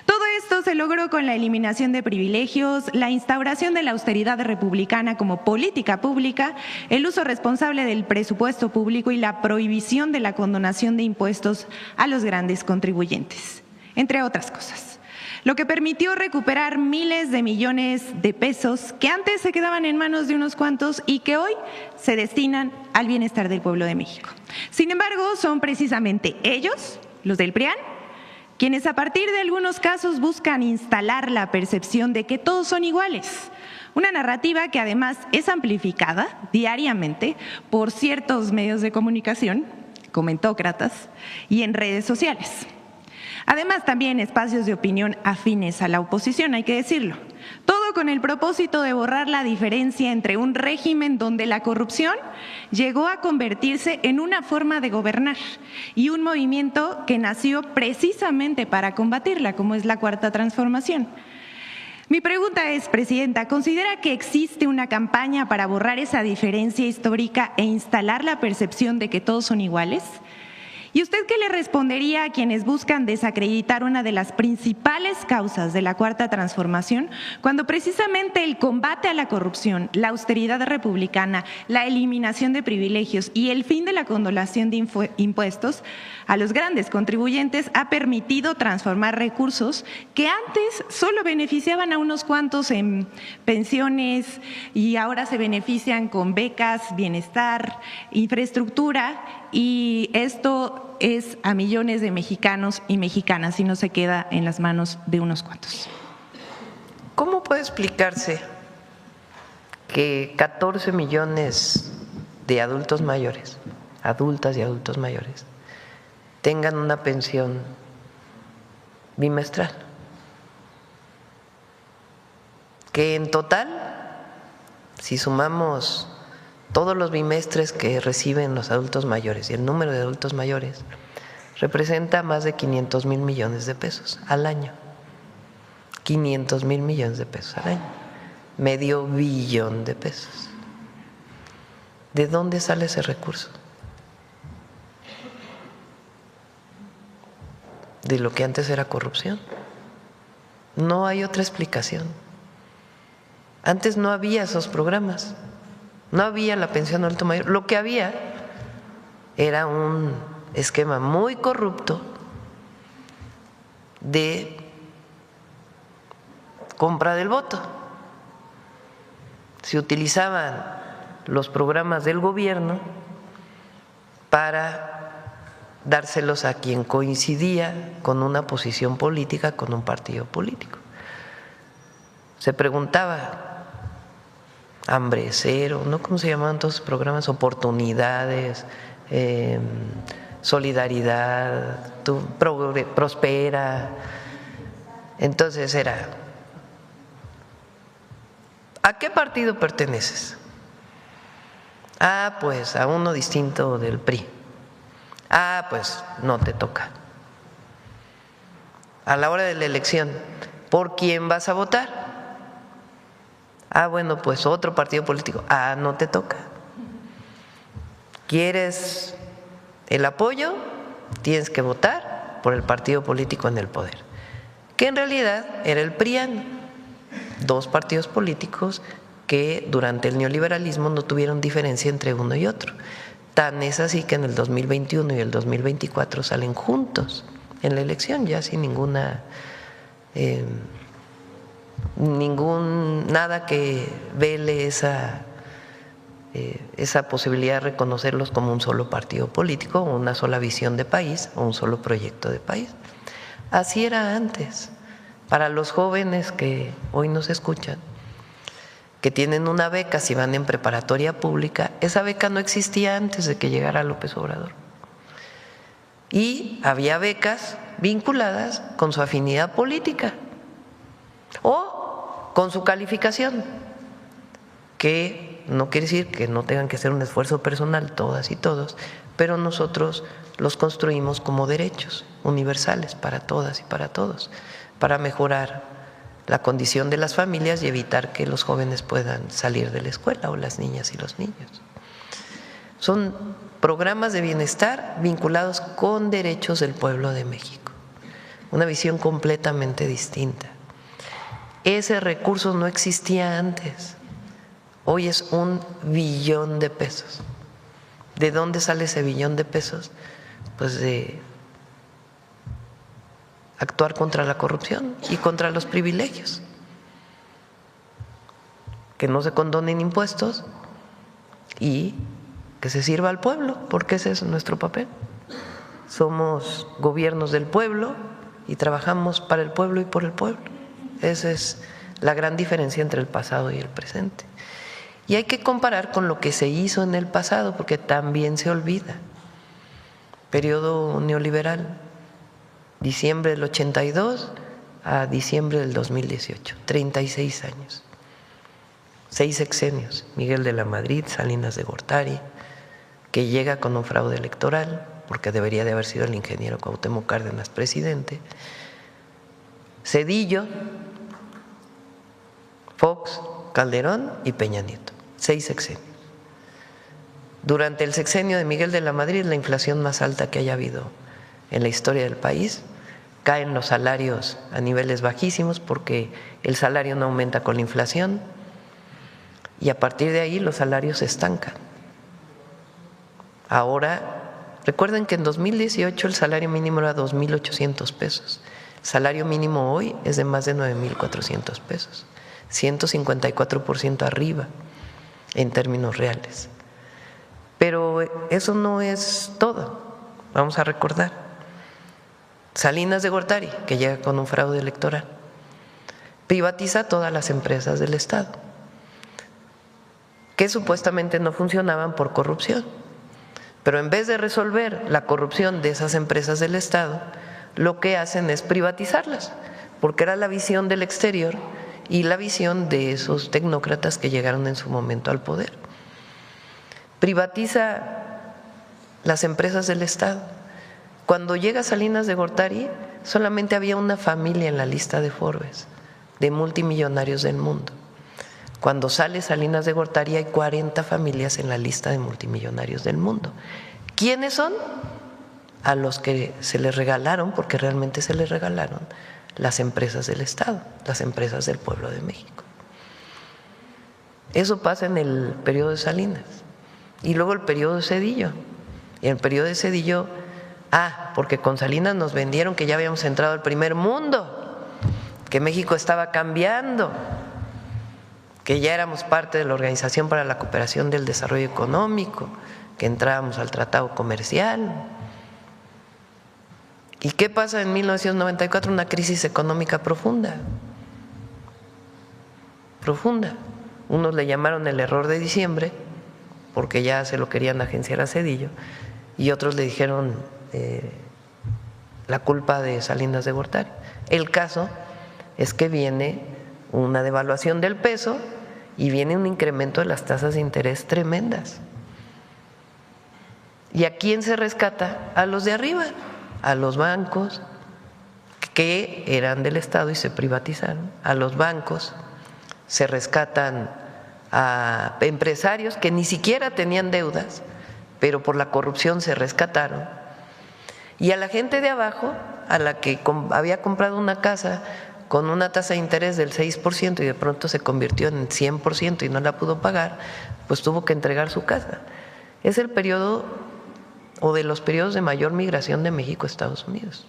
Todo esto se logró con la eliminación de privilegios, la instauración de la austeridad republicana como política pública, el uso responsable del presupuesto público y la prohibición de la condonación de impuestos a los grandes contribuyentes, entre otras cosas, lo que permitió recuperar miles de millones de pesos que antes se quedaban en manos de unos cuantos y que hoy se destinan al bienestar del pueblo de México. Sin embargo, son precisamente ellos, los del PRIAN, quienes a partir de algunos casos buscan instalar la percepción de que todos son iguales, una narrativa que además es amplificada diariamente por ciertos medios de comunicación, comentócratas y en redes sociales. Además, también espacios de opinión afines a la oposición, hay que decirlo. Todo con el propósito de borrar la diferencia entre un régimen donde la corrupción llegó a convertirse en una forma de gobernar y un movimiento que nació precisamente para combatirla, como es la Cuarta Transformación. Mi pregunta es, Presidenta, ¿considera que existe una campaña para borrar esa diferencia histórica e instalar la percepción de que todos son iguales? ¿Y usted qué le respondería a quienes buscan desacreditar una de las principales causas de la Cuarta Transformación, cuando precisamente el combate a la corrupción, la austeridad republicana, la eliminación de privilegios y el fin de la condolación de impuestos a los grandes contribuyentes ha permitido transformar recursos que antes solo beneficiaban a unos cuantos en pensiones y ahora se benefician con becas, bienestar, infraestructura, y esto es a millones de mexicanos y mexicanas y no se queda en las manos de unos cuantos? ¿Cómo puede explicarse que 14 millones de adultos mayores, adultas y adultos mayores, tengan una pensión bimestral? Que en total, si sumamos todos los bimestres que reciben los adultos mayores y el número de adultos mayores, representa más de 500,000 millones de pesos al año. 500,000 millones de pesos al año. Medio billón de pesos. ¿De dónde sale ese recurso? De lo que antes era corrupción. No hay otra explicación. Antes no había esos programas. No había la pensión de adulto mayor. Lo que había era un esquema muy corrupto de compra del voto. Se utilizaban los programas del gobierno para dárselos a quien coincidía con una posición política, con un partido político. Se preguntaba, Hambre Cero, ¿no? ¿Cómo se llamaban todos los programas? Oportunidades, Solidaridad, Prospera. Entonces era, ¿a qué partido perteneces? Ah, pues a uno distinto del PRI. Ah, pues no te toca. A la hora de la elección, ¿por quién vas a votar? Ah, bueno, pues otro partido político. Ah, no te toca. ¿Quieres el apoyo? Tienes que votar por el partido político en el poder, que en realidad era el PRIAN, dos partidos políticos que durante el neoliberalismo no tuvieron diferencia entre uno y otro. Tan es así que en el 2021 y el 2024 salen juntos en la elección, ya sin nada que vele esa posibilidad de reconocerlos como un solo partido político, o una sola visión de país, o un solo proyecto de país. Así era antes. Para los jóvenes que hoy nos escuchan, que tienen una beca si van en preparatoria pública, esa beca no existía antes de que llegara López Obrador. Y había becas vinculadas con su afinidad política o con su calificación, que no quiere decir que no tengan que hacer un esfuerzo personal todas y todos, pero nosotros los construimos como derechos universales para todas y para todos, para mejorar la condición de las familias y evitar que los jóvenes puedan salir de la escuela, o las niñas y los niños. Son programas de bienestar vinculados con derechos del pueblo de México, una visión completamente distinta. Ese recurso no existía antes, hoy es 1 billón de pesos. ¿De dónde sale ese billón de pesos? Pues de actuar contra la corrupción y contra los privilegios, que no se condonen impuestos y que se sirva al pueblo, porque ese es nuestro papel. Somos gobiernos del pueblo y trabajamos para el pueblo y por el pueblo. Esa es la gran diferencia entre el pasado y el presente. Y hay que comparar con lo que se hizo en el pasado, porque también se olvida. Periodo neoliberal, diciembre del 82 a diciembre del 2018, 36 años. 6 sexenios, Miguel de la Madrid, Salinas de Gortari, que llega con un fraude electoral, porque debería de haber sido el ingeniero Cuauhtémoc Cárdenas presidente, Zedillo, Fox, Calderón y Peña Nieto, 6 sexenios. Durante el sexenio de Miguel de la Madrid, la inflación más alta que haya habido en la historia del país, caen los salarios a niveles bajísimos porque el salario no aumenta con la inflación y a partir de ahí los salarios se estancan. Ahora, recuerden que en 2018 el salario mínimo era 2.800 pesos. El salario mínimo hoy es de más de 9.400 pesos, 154% arriba en términos reales. Pero eso no es todo. Vamos a recordar. Salinas de Gortari, que llega con un fraude electoral, privatiza todas las empresas del Estado, que supuestamente no funcionaban por corrupción. Pero en vez de resolver la corrupción de esas empresas del Estado, lo que hacen es privatizarlas, porque era la visión del exterior y la visión de esos tecnócratas que llegaron en su momento al poder. Privatiza las empresas del Estado. Cuando llega Salinas de Gortari, solamente había una familia en la lista de Forbes de multimillonarios del mundo. Cuando sale Salinas de Gortari hay 40 familias en la lista de multimillonarios del mundo. ¿Quiénes son? A los que se les regalaron, porque realmente se les regalaron, las empresas del Estado, las empresas del pueblo de México. Eso pasa en el periodo de Salinas. Y luego el periodo de Zedillo. Y el periodo de Zedillo, porque con Salinas nos vendieron que ya habíamos entrado al primer mundo, que México estaba cambiando, que ya éramos parte de la Organización para la Cooperación del Desarrollo Económico, que entrábamos al tratado comercial. ¿Y qué pasa en 1994? Una crisis económica profunda. Profunda. Unos le llamaron el error de diciembre, porque ya se lo querían agenciar a Zedillo, y otros le dijeron la culpa de Salinas de Gortari. El caso es que viene una devaluación del peso y viene un incremento de las tasas de interés tremendas. ¿Y a quién se rescata? A los de arriba, a los bancos que eran del Estado y se privatizaron, a los bancos, se rescatan a empresarios que ni siquiera tenían deudas, pero por la corrupción se rescataron, y a la gente de abajo, a la que había comprado una casa con una tasa de interés del 6% y de pronto se convirtió en 100% y no la pudo pagar, pues tuvo que entregar su casa. Es el periodo o de los periodos de mayor migración de México a Estados Unidos.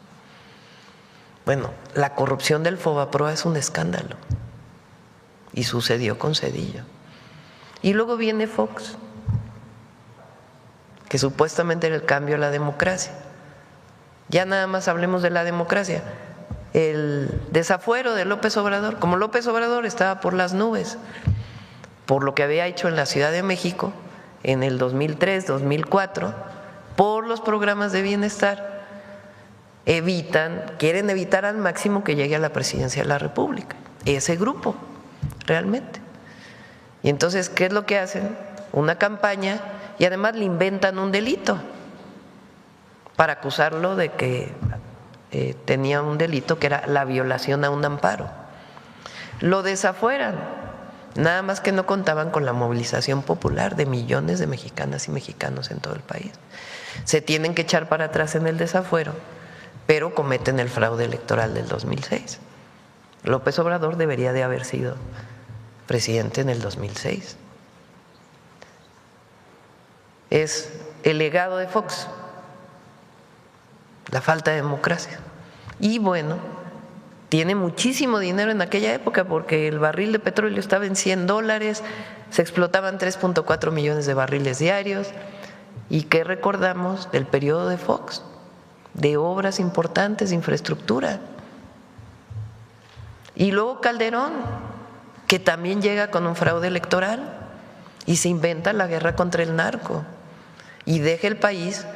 Bueno, la corrupción del Fobaproa es un escándalo y sucedió con Zedillo. Y luego viene Fox, que supuestamente era el cambio a la democracia. Ya nada más hablemos de la democracia. El desafuero de López Obrador, como López Obrador estaba por las nubes, por lo que había hecho en la Ciudad de México en el 2003, 2004, por los programas de bienestar, quieren evitar al máximo que llegue a la presidencia de la República, ese grupo, realmente. Y entonces, ¿qué es lo que hacen? Una campaña y además le inventan un delito para acusarlo de que tenía un delito que era la violación a un amparo. Lo desafueran, nada más que no contaban con la movilización popular de millones de mexicanas y mexicanos en todo el país. Se tienen que echar para atrás en el desafuero, pero cometen el fraude electoral del 2006. López Obrador debería de haber sido presidente en el 2006. Es el legado de Fox, la falta de democracia. Y bueno, tiene muchísimo dinero en aquella época porque el barril de petróleo estaba en $100, se explotaban 3.4 millones de barriles diarios. ¿Y qué recordamos del periodo de Fox? De obras importantes de infraestructura. Y luego Calderón, que también llega con un fraude electoral y se inventa la guerra contra el narco y deja el país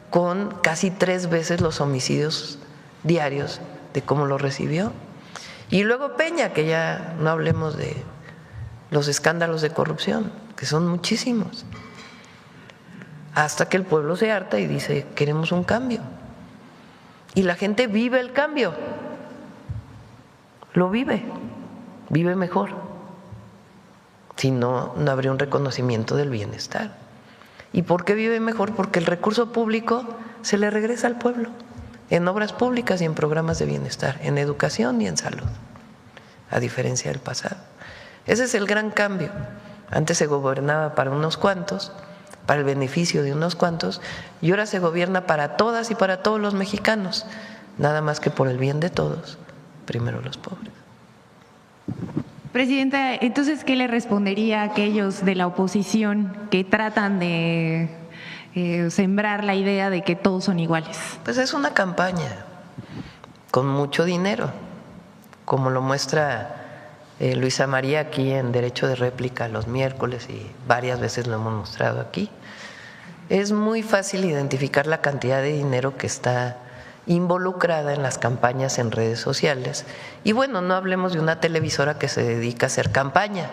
con casi 3 veces los homicidios diarios de cómo lo recibió. Y luego Peña, que ya no hablemos de los escándalos de corrupción, que son muchísimos, hasta que el pueblo se harta y dice, queremos un cambio. Y la gente vive el cambio, lo vive mejor. Si no, no habría un reconocimiento del bienestar. ¿Y por qué vive mejor? Porque el recurso público se le regresa al pueblo, en obras públicas y en programas de bienestar, en educación y en salud, a diferencia del pasado. Ese es el gran cambio. Antes se gobernaba para unos cuantos, para el beneficio de unos cuantos, y ahora se gobierna para todas y para todos los mexicanos, nada más que por el bien de todos, primero los pobres. Presidenta, entonces, ¿qué le respondería a aquellos de la oposición que tratan de sembrar la idea de que todos son iguales? Pues es una campaña con mucho dinero, como lo muestra Luisa María aquí en Derecho de Réplica los miércoles, y varias veces lo hemos mostrado aquí. Es muy fácil identificar la cantidad de dinero que está involucrada en las campañas en redes sociales. Y bueno, no hablemos de una televisora que se dedica a hacer campaña.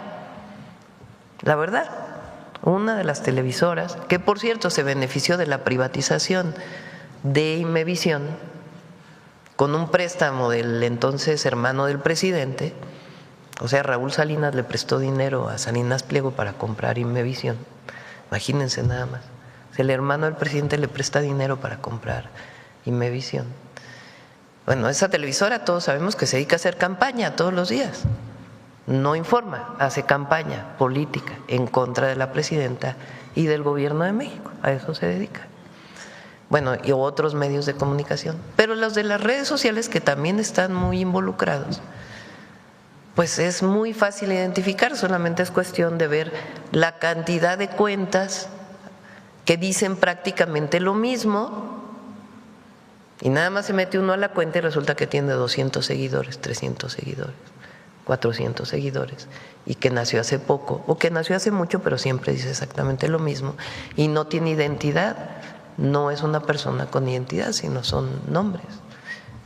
La verdad, una de las televisoras, que por cierto se benefició de la privatización de Imevisión con un préstamo del entonces hermano del presidente, o sea, Raúl Salinas le prestó dinero a Salinas Pliego para comprar Imevisión. Imagínense nada más. El hermano del presidente le presta dinero para comprar Imevisión. Bueno, esa televisora todos sabemos que se dedica a hacer campaña todos los días. No informa, hace campaña política en contra de la presidenta y del gobierno de México. A eso se dedica. Bueno, y otros medios de comunicación. Pero los de las redes sociales, que también están muy involucrados, pues es muy fácil identificar, solamente es cuestión de ver la cantidad de cuentas que dicen prácticamente lo mismo, y nada más se mete uno a la cuenta y resulta que tiene 200 seguidores, 300 seguidores, 400 seguidores, y que nació hace poco o que nació hace mucho, pero siempre dice exactamente lo mismo y no tiene identidad. No es una persona con identidad, sino son nombres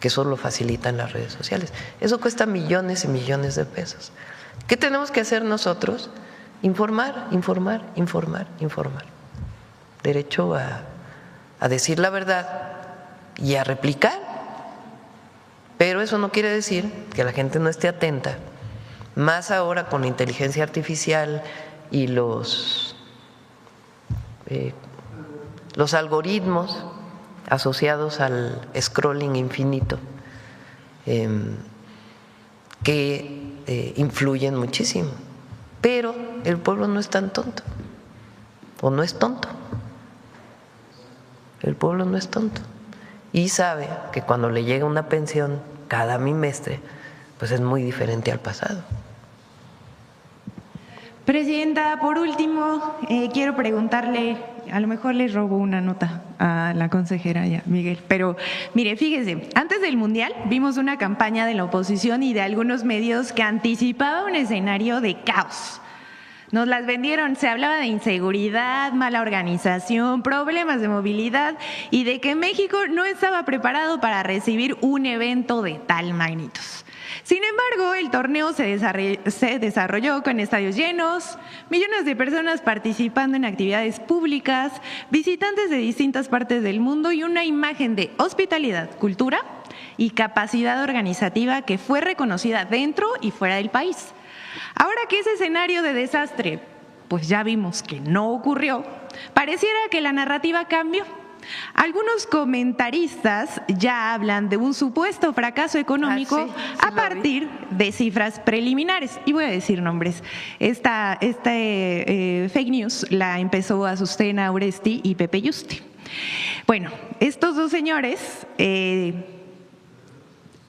que solo facilitan las redes sociales. Eso cuesta millones y millones de pesos. ¿Qué tenemos que hacer nosotros? Informar, informar, informar, informar. Derecho a decir la verdad y a replicar. Pero eso no quiere decir que la gente no esté atenta, más ahora con la inteligencia artificial y los algoritmos asociados al scrolling infinito, que influyen muchísimo. Pero el pueblo no es tan tonto, o no es tonto. El pueblo no es tonto y sabe que cuando le llega una pensión cada bimestre, pues es muy diferente al pasado. Presidenta, por último, quiero preguntarle, a lo mejor le robo una nota a la consejera ya, Miguel, pero mire, fíjese, antes del Mundial vimos una campaña de la oposición y de algunos medios que anticipaba un escenario de caos. Nos las vendieron, se hablaba de inseguridad, mala organización, problemas de movilidad y de que México no estaba preparado para recibir un evento de tal magnitud. Sin embargo, el torneo se desarrolló con estadios llenos, millones de personas participando en actividades públicas, visitantes de distintas partes del mundo y una imagen de hospitalidad, cultura y capacidad organizativa que fue reconocida dentro y fuera del país. Ahora que ese escenario de desastre, pues ya vimos que no ocurrió, pareciera que la narrativa cambió. Algunos comentaristas ya hablan de un supuesto fracaso económico a partir de cifras preliminares. Y voy a decir nombres. Esta fake news la empezó Azucena Oresti y Pepe Yuste. Bueno, estos dos señores,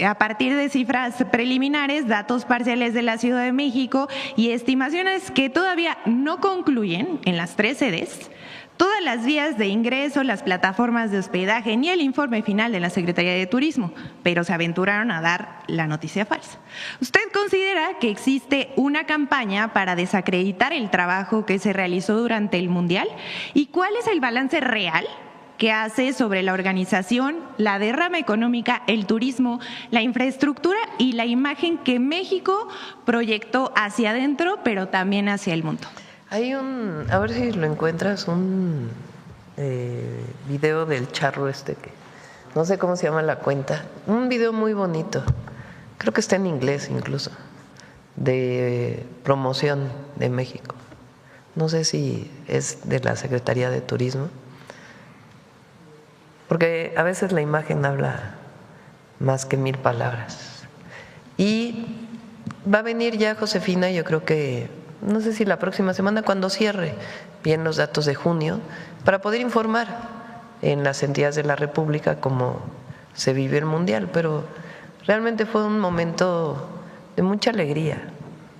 a partir de cifras preliminares, datos parciales de la Ciudad de México y estimaciones que todavía no concluyen en las 3 sedes, todas las vías de ingreso, las plataformas de hospedaje ni el informe final de la Secretaría de Turismo, pero se aventuraron a dar la noticia falsa. ¿Usted considera que existe una campaña para desacreditar el trabajo que se realizó durante el Mundial? ¿Y cuál es el balance real que hace sobre la organización, la derrama económica, el turismo, la infraestructura y la imagen que México proyectó hacia adentro, pero también hacia el mundo. Hay a ver si lo encuentras, un video del charro que no sé cómo se llama la cuenta, un video muy bonito, creo que está en inglés incluso, de promoción de México. No sé si es de la Secretaría de Turismo, porque a veces la imagen habla más que 1000 palabras. Y va a venir ya Josefina, yo creo que, no sé si la próxima semana, cuando cierre bien los datos de junio, para poder informar en las entidades de la República cómo se vive el Mundial. Pero realmente fue un momento de mucha alegría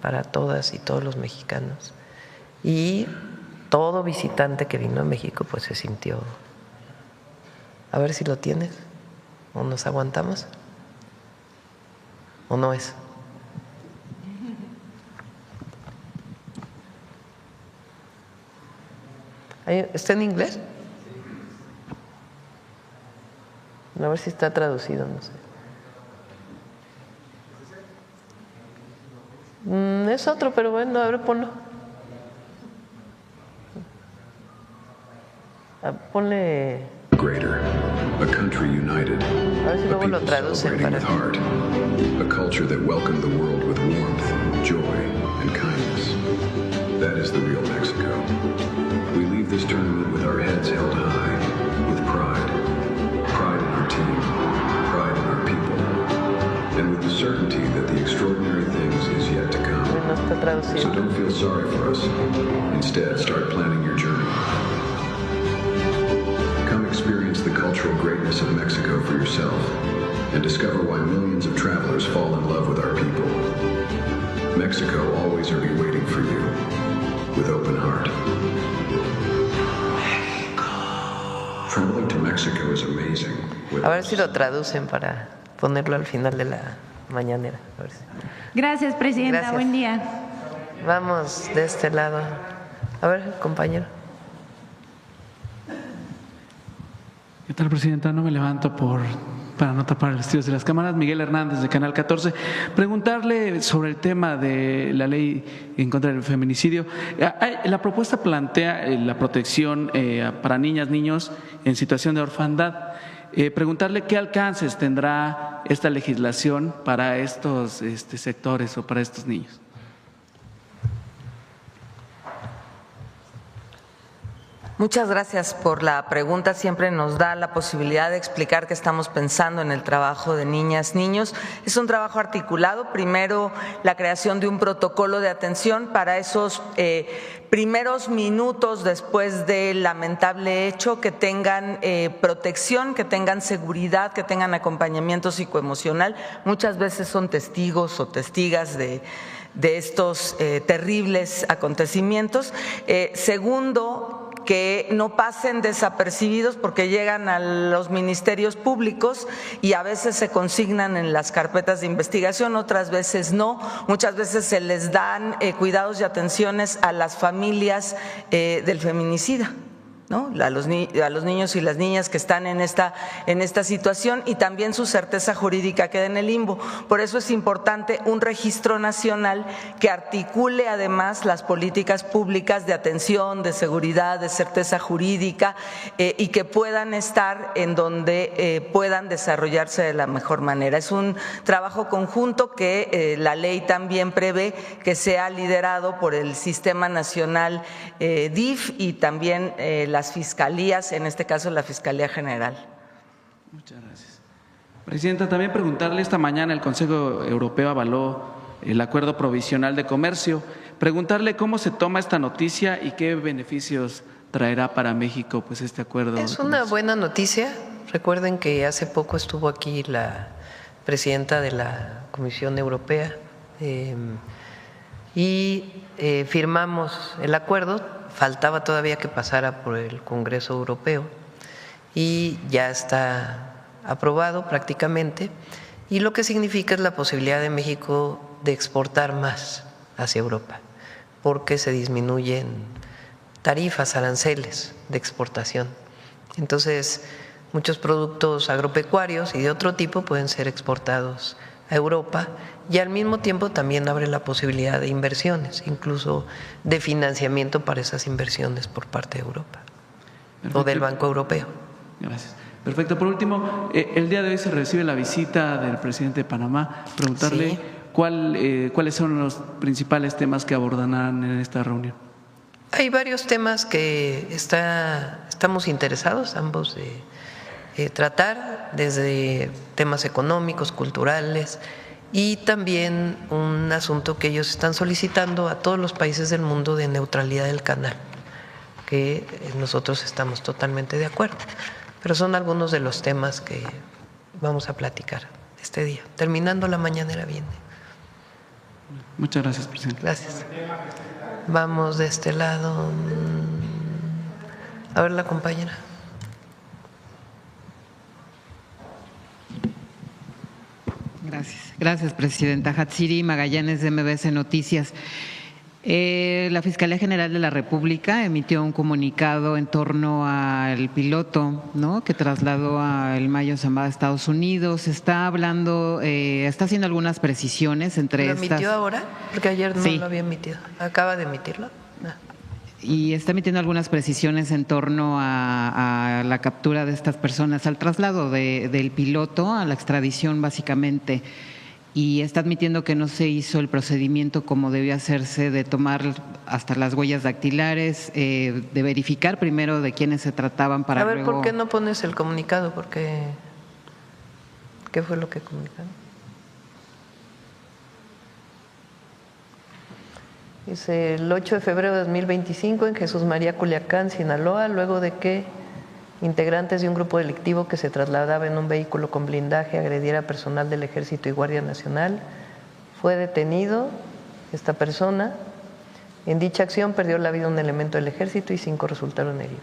para todas y todos los mexicanos. Y todo visitante que vino a México pues se sintió. A ver si lo tienes, o nos aguantamos, o no es. ¿Está en inglés? A ver si está traducido, no sé. Es otro, pero bueno, a ver, ponlo. Ponle. Greater, a country united, A ver si luego lo traducen para. with heart, a culture that welcomed the world with warmth, joy, and kindness. That is the real Mexico. We leave this tournament with our heads held high, with pride. Pride in our team, pride in our people, and with the certainty that the extraordinary things is yet to come. So don't feel sorry for us. Instead, start planning your journey. Come experience the cultural greatness of Mexico for yourself and discover why millions of travelers fall in love with our people. Mexico always will be waiting for you with open heart. Traveling to Mexico is amazing. A ver si lo traducen para ponerlo al final de la mañanera. A ver si. Gracias, Presidenta. Gracias. Buen día. Vamos de este lado. A ver, compañero. ¿Qué tal, Presidenta? No me levanto para no tapar los estudios de las cámaras. Miguel Hernández, de Canal 14. Preguntarle sobre el tema de la ley en contra del feminicidio. La propuesta plantea la protección para niñas, niños en situación de orfandad. Preguntarle qué alcances tendrá esta legislación para estos sectores o para estos niños. Muchas gracias por la pregunta. Siempre nos da la posibilidad de explicar que estamos pensando en el trabajo de niñas, niños. Es un trabajo articulado. Primero, la creación de un protocolo de atención para esos primeros minutos después del lamentable hecho, que tengan protección, que tengan seguridad, que tengan acompañamiento psicoemocional. Muchas veces son testigos o testigas de estos terribles acontecimientos. Segundo, que no pasen desapercibidos porque llegan a los ministerios públicos y a veces se consignan en las carpetas de investigación, otras veces no. Muchas veces se les dan cuidados y atenciones a las familias del feminicida, ¿no? A los niños y las niñas que están en esta situación, y también su certeza jurídica queda en el limbo. Por eso es importante un registro nacional que articule además las políticas públicas de atención, de seguridad, de certeza jurídica, y que puedan estar en donde puedan desarrollarse de la mejor manera. Es un trabajo conjunto que la ley también prevé que sea liderado por el Sistema Nacional DIF y también las fiscalías, en este caso la Fiscalía General. Muchas gracias. Presidenta, también preguntarle, esta mañana el Consejo Europeo avaló el Acuerdo Provisional de Comercio. Preguntarle cómo se toma esta noticia y qué beneficios traerá para México pues este acuerdo. Es una buena noticia. Recuerden que hace poco estuvo aquí la presidenta de la Comisión Europea y firmamos el acuerdo. Faltaba todavía que pasara por el Congreso Europeo y ya está aprobado prácticamente, y lo que significa es la posibilidad de México de exportar más hacia Europa, porque se disminuyen tarifas, aranceles de exportación Entonces, muchos productos agropecuarios y de otro tipo pueden ser exportados a Europa y al mismo tiempo también abre la posibilidad de inversiones, incluso de financiamiento para esas inversiones por parte de Europa. Perfecto. O del Banco Europeo. Gracias. Perfecto. Por último, el día de hoy se recibe la visita del presidente de Panamá. Preguntarle sí. ¿Cuáles son los principales temas que abordarán en esta reunión? Hay varios temas que estamos interesados ambos de tratar, desde temas económicos, culturales y también un asunto que ellos están solicitando a todos los países del mundo de neutralidad del canal, que nosotros estamos totalmente de acuerdo. Pero son algunos de los temas que vamos a platicar este día. Terminando la mañanera viene. Muchas gracias, presidente. Gracias. Vamos de este lado. A ver la compañera. Gracias, presidenta. Hatsiri Magallanes, de MBS Noticias. La Fiscalía General de la República emitió un comunicado en torno al piloto, ¿no?, que trasladó a El Mayo Zambada a Estados Unidos. Está hablando, está haciendo algunas precisiones entre estas. ¿Lo emitió ahora? Porque ayer no lo había emitido. ¿Acaba de emitirlo? Y está emitiendo algunas precisiones en torno a la captura de estas personas, al traslado del piloto, a la extradición básicamente. Y está admitiendo que no se hizo el procedimiento como debía hacerse, de tomar hasta las huellas dactilares, de verificar primero de quiénes se trataban para luego… A ver, ¿por qué no pones el comunicado? Porque ¿qué fue lo que comunicaron? Dice, el 8 de febrero de 2025 en Jesús María, Culiacán, Sinaloa, luego de que integrantes de un grupo delictivo que se trasladaba en un vehículo con blindaje agrediera a personal del Ejército y Guardia Nacional, fue detenido esta persona. En dicha acción perdió la vida un elemento del Ejército y 5 resultaron heridos.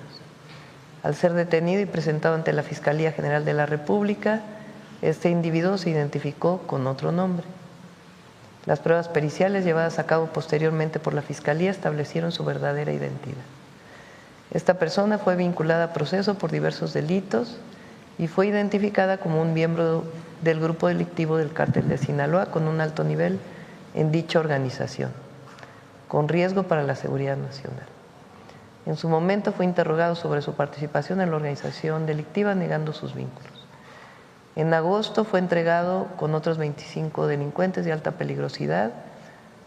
Al ser detenido y presentado ante la Fiscalía General de la República, este individuo se identificó con otro nombre. Las pruebas periciales llevadas a cabo posteriormente por la Fiscalía establecieron su verdadera identidad. Esta persona fue vinculada a proceso por diversos delitos y fue identificada como un miembro del grupo delictivo del Cártel de Sinaloa con un alto nivel en dicha organización, con riesgo para la seguridad nacional. En su momento fue interrogado sobre su participación en la organización delictiva, negando sus vínculos. En agosto fue entregado con otros 25 delincuentes de alta peligrosidad,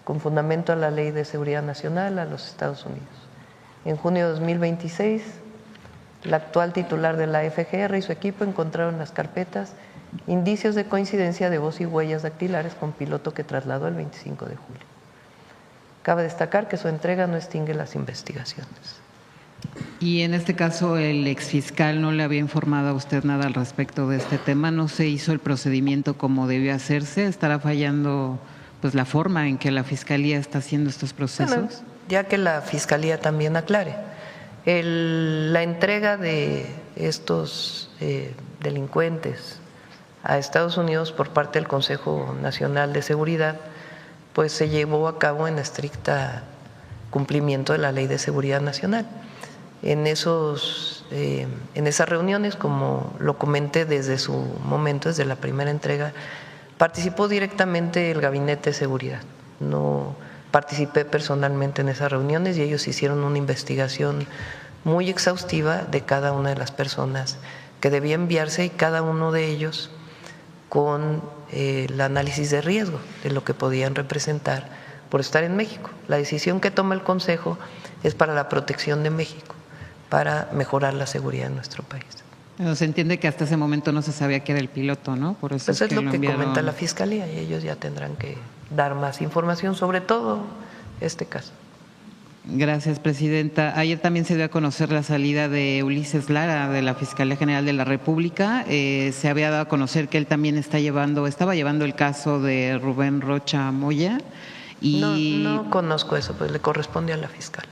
con fundamento a la Ley de Seguridad Nacional, a los Estados Unidos. En junio de 2026, la actual titular de la FGR y su equipo encontraron en las carpetas indicios de coincidencia de voz y huellas dactilares con piloto que trasladó el 25 de julio. Cabe destacar que su entrega no extingue las investigaciones. Y en este caso, el exfiscal no le había informado a usted nada al respecto de este tema, no se hizo el procedimiento como debió hacerse, estará fallando pues la forma en que la Fiscalía está haciendo estos procesos. Bueno, ya que la Fiscalía también aclare. La entrega de estos delincuentes a Estados Unidos por parte del Consejo Nacional de Seguridad, pues se llevó a cabo en estricta cumplimiento de la Ley de Seguridad Nacional. En esas reuniones, como lo comenté desde su momento, desde la primera entrega, participó directamente el Gabinete de Seguridad. No participé personalmente en esas reuniones y ellos hicieron una investigación muy exhaustiva de cada una de las personas que debía enviarse y cada uno de ellos con el análisis de riesgo de lo que podían representar por estar en México. La decisión que toma el Consejo es para la protección de México, para mejorar la seguridad en nuestro país. Pero se entiende que hasta ese momento no se sabía que era el piloto, ¿no? Por eso pues es lo que comenta la Fiscalía y ellos ya tendrán que dar más información sobre todo este caso. Gracias, presidenta. Ayer también se dio a conocer la salida de Ulises Lara de la Fiscalía General de la República. Se había dado a conocer que él también estaba llevando el caso de Rubén Rocha Moya. Y no conozco eso, pues le corresponde a la fiscal.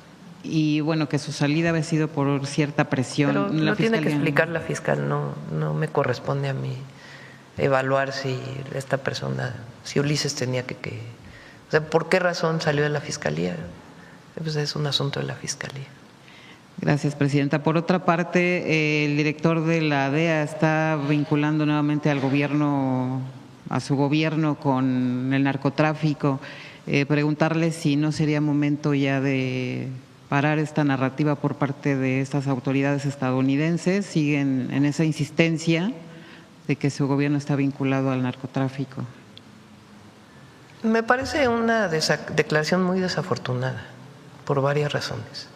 Y bueno, que su salida había sido por cierta presión. Pero lo tiene que explicar la fiscal, no me corresponde a mí evaluar si esta persona, si Ulises tenía que o sea, ¿por qué razón salió de la Fiscalía? Pues es un asunto de la Fiscalía. Gracias, presidenta. Por otra parte, el director de la DEA está vinculando nuevamente al gobierno, a su gobierno con el narcotráfico. Preguntarle si no sería momento ya de parar esta narrativa por parte de estas autoridades estadounidenses. Siguen en esa insistencia de que su gobierno está vinculado al narcotráfico. Me parece una declaración muy desafortunada por varias razones.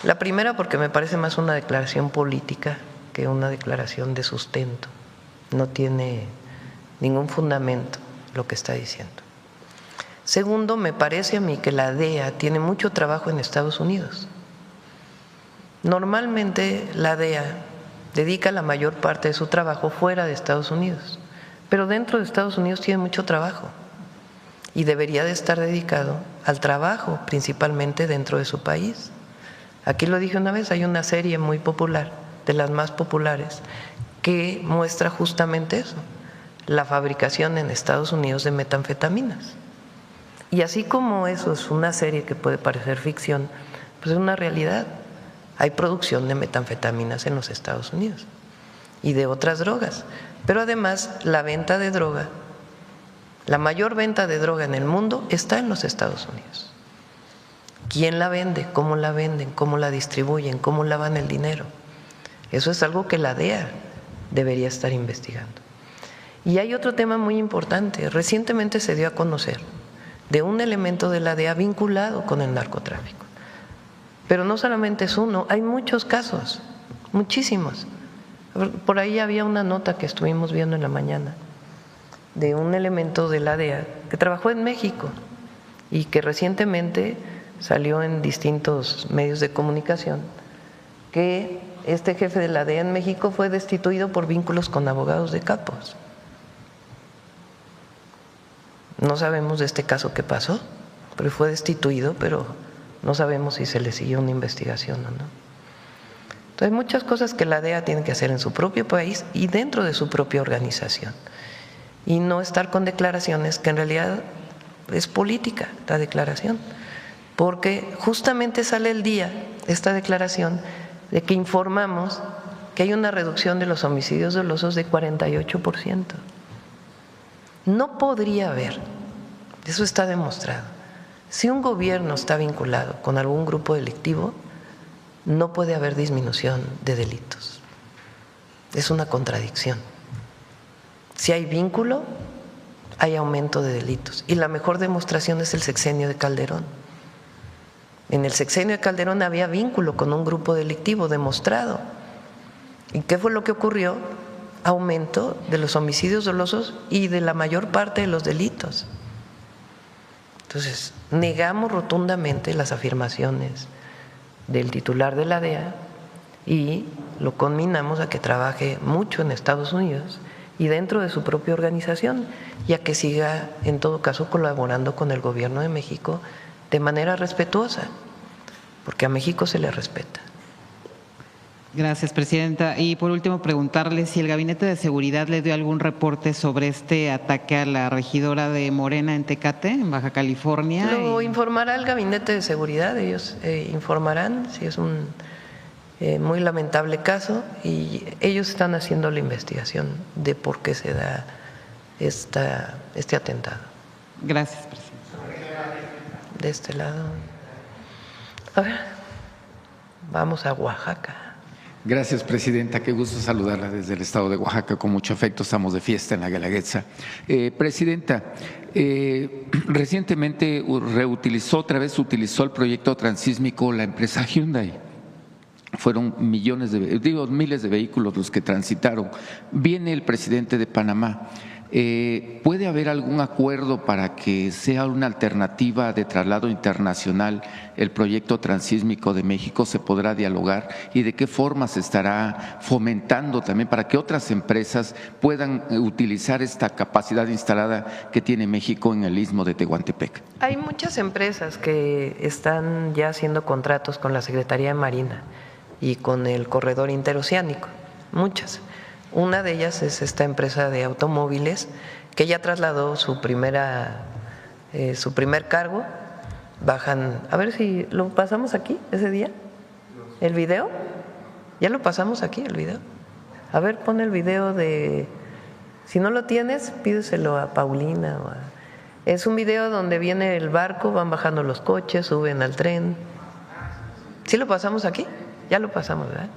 La primera, porque me parece más una declaración política que una declaración de sustento. No tiene ningún fundamento lo que está diciendo. Segundo, me parece a mí que la DEA tiene mucho trabajo en Estados Unidos. Normalmente la DEA dedica la mayor parte de su trabajo fuera de Estados Unidos, pero dentro de Estados Unidos tiene mucho trabajo y debería de estar dedicado al trabajo principalmente dentro de su país. Aquí lo dije una vez, hay una serie muy popular, de las más populares, que muestra justamente eso, la fabricación en Estados Unidos de metanfetaminas. Y así como eso es una serie que puede parecer ficción, pues es una realidad. Hay producción de metanfetaminas en los Estados Unidos y de otras drogas. Pero además la venta de droga, la mayor venta de droga en el mundo está en los Estados Unidos. ¿Quién la vende? ¿Cómo la venden? ¿Cómo la distribuyen? ¿Cómo lavan el dinero? Eso es algo que la DEA debería estar investigando. Y hay otro tema muy importante. Recientemente se dio a conocer de un elemento de la DEA vinculado con el narcotráfico. Pero no solamente es uno, hay muchos casos, muchísimos. Por ahí había una nota que estuvimos viendo en la mañana de un elemento de la DEA que trabajó en México y que recientemente salió en distintos medios de comunicación que este jefe de la DEA en México fue destituido por vínculos con abogados de capos. No sabemos de este caso qué pasó, pero fue destituido, pero no sabemos si se le siguió una investigación o no. Entonces, hay muchas cosas que la DEA tiene que hacer en su propio país y dentro de su propia organización. Y no estar con declaraciones que en realidad es política la declaración. Porque justamente sale el día, esta declaración, de que informamos que hay una reducción de los homicidios dolosos de 48%. No podría haber, eso está demostrado, si un gobierno está vinculado con algún grupo delictivo, no puede haber disminución de delitos. Es una contradicción. Si hay vínculo, hay aumento de delitos. Y la mejor demostración es el sexenio de Calderón. En el sexenio de Calderón había vínculo con un grupo delictivo demostrado. ¿Y qué fue lo que ocurrió? Aumento de los homicidios dolosos y de la mayor parte de los delitos. Entonces, negamos rotundamente las afirmaciones del titular de la DEA y lo conminamos a que trabaje mucho en Estados Unidos y dentro de su propia organización, y a que siga, en todo caso, colaborando con el gobierno de México de manera respetuosa, porque a México se le respeta. Gracias, presidenta. Y por último, preguntarle si el Gabinete de Seguridad le dio algún reporte sobre este ataque a la regidora de Morena en Tecate, en Baja California. Lo informará el Gabinete de Seguridad, ellos informarán si es un muy lamentable caso y ellos están haciendo la investigación de por qué se da este atentado. Gracias, presidenta. De este lado. A ver, vamos a Oaxaca. Gracias, presidenta. Qué gusto saludarla desde el estado de Oaxaca. Con mucho afecto, estamos de fiesta en la Guelaguetza. Presidenta, recientemente utilizó el proyecto transísmico la empresa Hyundai. Fueron miles de vehículos los que transitaron. Viene el presidente de Panamá. ¿Puede haber algún acuerdo para que sea una alternativa de traslado internacional el proyecto transísmico de México? ¿Se podrá dialogar? ¿Y de qué forma se estará fomentando también para que otras empresas puedan utilizar esta capacidad instalada que tiene México en el istmo de Tehuantepec? Hay muchas empresas que están ya haciendo contratos con la Secretaría de Marina y con el Corredor Interoceánico, muchas. Una de ellas es esta empresa de automóviles que ya trasladó su primer cargo. Bajan, a ver si lo pasamos aquí ese día. ¿El video? Ya lo pasamos aquí, el video. A ver, pon el video de… Si no lo tienes, pídeselo a Paulina. Es un video donde viene el barco, van bajando los coches, suben al tren. ¿Sí lo pasamos aquí? Ya lo pasamos, ¿verdad?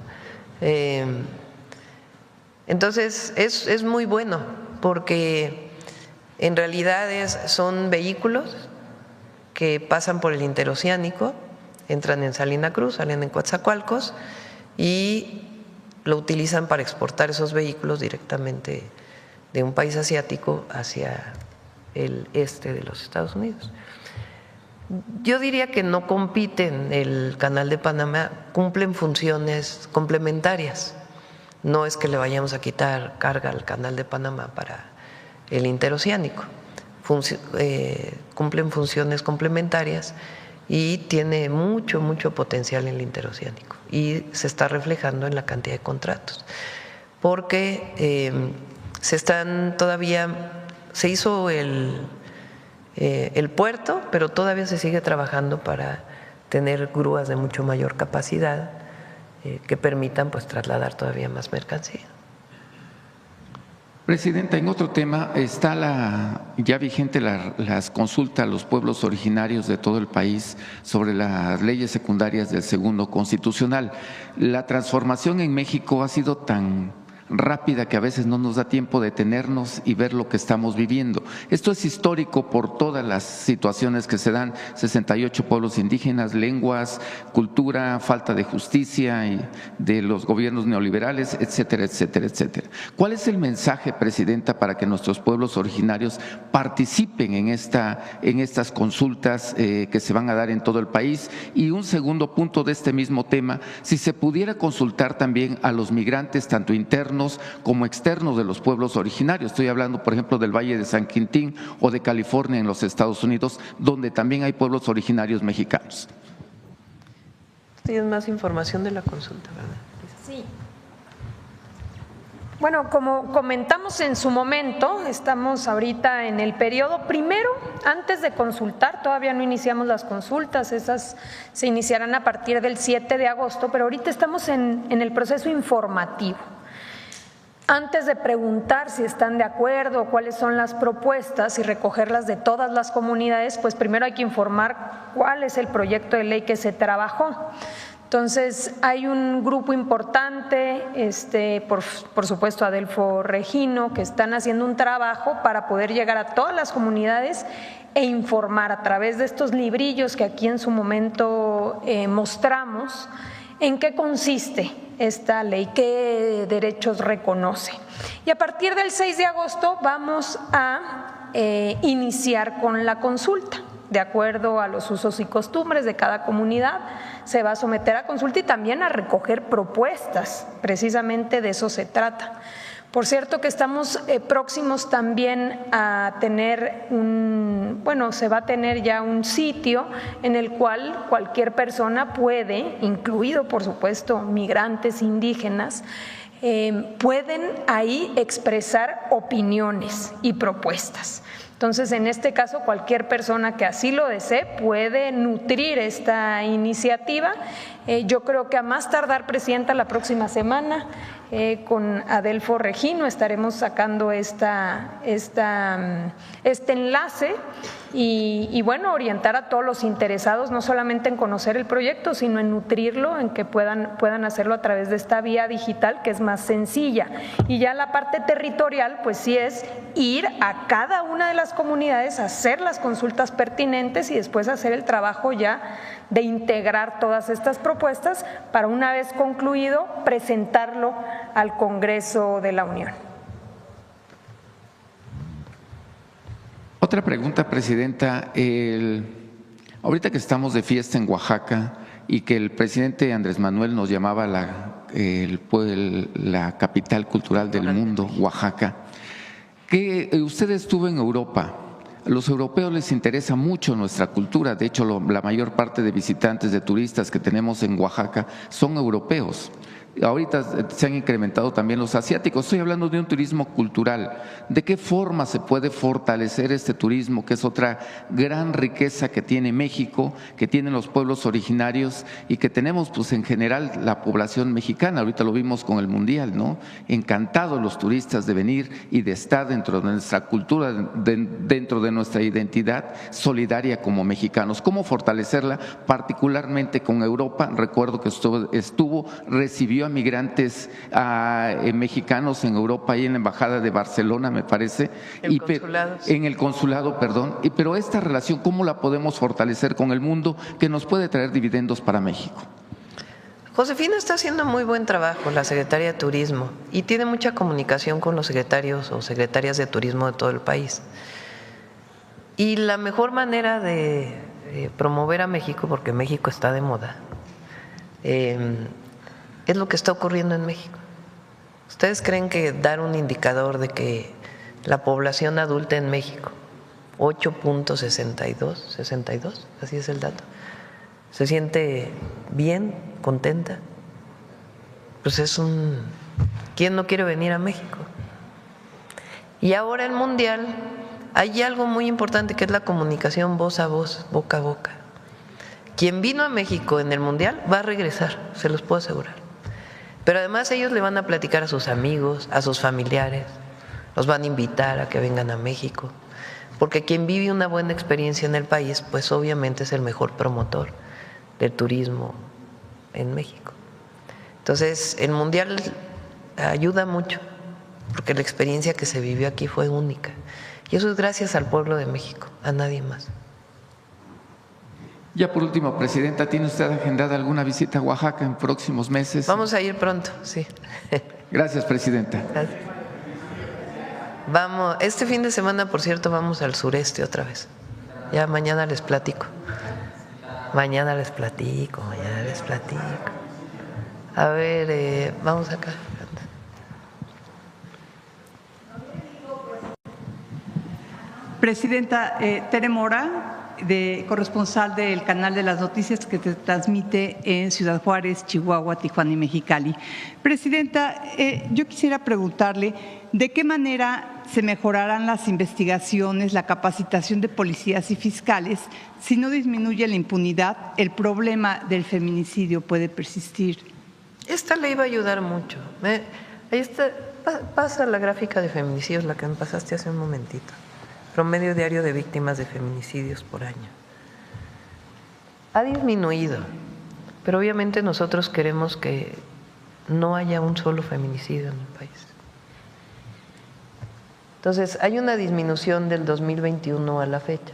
Entonces, es muy bueno porque en realidad son vehículos que pasan por el interoceánico, entran en Salina Cruz, salen en Coatzacoalcos y lo utilizan para exportar esos vehículos directamente de un país asiático hacia el este de los Estados Unidos. Yo diría que no compiten, el Canal de Panamá, cumplen funciones complementarias. No es que le vayamos a quitar carga al Canal de Panamá para el interoceánico. Cumplen funciones complementarias y tiene mucho potencial en el interoceánico y se está reflejando en la cantidad de contratos. Porque se hizo el puerto, pero todavía se sigue trabajando para tener grúas de mucho mayor capacidad que permitan pues trasladar todavía más mercancía. Presidenta, en otro tema está ya vigente las consultas a los pueblos originarios de todo el país sobre las leyes secundarias del Segundo Constitucional. La transformación en México ha sido tan rápida que a veces no nos da tiempo de detenernos y ver lo que estamos viviendo. Esto es histórico por todas las situaciones que se dan: 68 pueblos indígenas, lenguas, cultura, falta de justicia y de los gobiernos neoliberales, etcétera, etcétera, etcétera. ¿Cuál es el mensaje, Presidenta, para que nuestros pueblos originarios participen en estas consultas que se van a dar en todo el país? Y un segundo punto de este mismo tema, si se pudiera consultar también a los migrantes, tanto internos como externos de los pueblos originarios. Estoy hablando, por ejemplo, del Valle de San Quintín o de California en los Estados Unidos, donde también hay pueblos originarios mexicanos. Tienes más información de la consulta, ¿verdad? Sí. Bueno, como comentamos en su momento, estamos ahorita en el periodo primero, antes de consultar, todavía no iniciamos las consultas, esas se iniciarán a partir del 7 de agosto, pero ahorita estamos en el proceso informativo. Antes de preguntar si están de acuerdo, cuáles son las propuestas y recogerlas de todas las comunidades, pues primero hay que informar cuál es el proyecto de ley que se trabajó. Entonces, hay un grupo importante, por supuesto Adelfo Regino, que están haciendo un trabajo para poder llegar a todas las comunidades e informar a través de estos librillos que aquí en su momento mostramos en qué consiste esta ley, qué derechos reconoce. Y a partir del 6 de agosto vamos a iniciar con la consulta. De acuerdo a los usos y costumbres de cada comunidad, se va a someter a consulta y también a recoger propuestas, precisamente de eso se trata. Por cierto que estamos próximos también a tener se va a tener ya un sitio en el cual cualquier persona puede, incluido por supuesto migrantes indígenas, pueden ahí expresar opiniones y propuestas. Entonces, en este caso, cualquier persona que así lo desee puede nutrir esta iniciativa. Yo creo que a más tardar, Presidenta, la próxima semana, con Adelfo Regino estaremos sacando este enlace y bueno, orientar a todos los interesados no solamente en conocer el proyecto, sino en nutrirlo, en que puedan hacerlo a través de esta vía digital que es más sencilla. Y ya la parte territorial, pues sí es ir a cada una de las comunidades a hacer las consultas pertinentes y después hacer el trabajo ya de integrar todas estas propuestas para, una vez concluido, presentarlo al Congreso de la Unión. Otra pregunta, Presidenta. Ahorita que estamos de fiesta en Oaxaca y que el presidente Andrés Manuel nos llamaba la capital cultural del mundo, Oaxaca, que usted estuvo en Europa. A los europeos les interesa mucho nuestra cultura. De hecho, la mayor parte de visitantes, de turistas que tenemos en Oaxaca son europeos. Ahorita se han incrementado también los asiáticos. Estoy hablando de un turismo cultural. ¿De qué forma se puede fortalecer este turismo, que es otra gran riqueza que tiene México, que tienen los pueblos originarios y que tenemos pues en general la población mexicana? Ahorita lo vimos con el Mundial, ¿no? Encantados los turistas de venir y de estar dentro de nuestra cultura, dentro de nuestra identidad solidaria como mexicanos. ¿Cómo fortalecerla? Particularmente con Europa. Recuerdo que recibió a migrantes mexicanos en Europa y en la Embajada de Barcelona, me parece. En el consulado, perdón. Pero esta relación, ¿cómo la podemos fortalecer con el mundo que nos puede traer dividendos para México? Josefina está haciendo muy buen trabajo, la secretaria de Turismo, y tiene mucha comunicación con los secretarios o secretarias de turismo de todo el país. Y la mejor manera de promover a México, porque México está de moda, es lo que está ocurriendo en México. ¿Ustedes creen que dar un indicador de que la población adulta en México, 8.62, así es el dato, se siente bien, contenta? Pues ¿quién no quiere venir a México? Y ahora el Mundial, hay algo muy importante que es la comunicación voz a voz, boca a boca. Quien vino a México en el Mundial va a regresar, se los puedo asegurar. Pero además ellos le van a platicar a sus amigos, a sus familiares, los van a invitar a que vengan a México, porque quien vive una buena experiencia en el país, pues obviamente es el mejor promotor del turismo en México. Entonces, el Mundial ayuda mucho, porque la experiencia que se vivió aquí fue única. Y eso es gracias al pueblo de México, a nadie más. Ya por último, Presidenta, ¿tiene usted agendada alguna visita a Oaxaca en próximos meses? Vamos a ir pronto, sí. Gracias, Presidenta. Gracias. Vamos, este fin de semana, por cierto, vamos al sureste otra vez. Ya mañana les platico. Mañana les platico. A ver, vamos acá. Presidenta, Tere Mora, corresponsal del Canal de las Noticias que te transmite en Ciudad Juárez, Chihuahua, Tijuana y Mexicali. Presidenta, yo quisiera preguntarle de qué manera se mejorarán las investigaciones, la capacitación de policías y fiscales si no disminuye la impunidad. El problema del feminicidio puede persistir. Esta ley va a ayudar mucho. Ahí está, pasa la gráfica de feminicidios, la que me pasaste hace un momentito. Promedio diario de víctimas de feminicidios por año. Ha disminuido, pero obviamente nosotros queremos que no haya un solo feminicidio en el país. Entonces, hay una disminución del 2021 a la fecha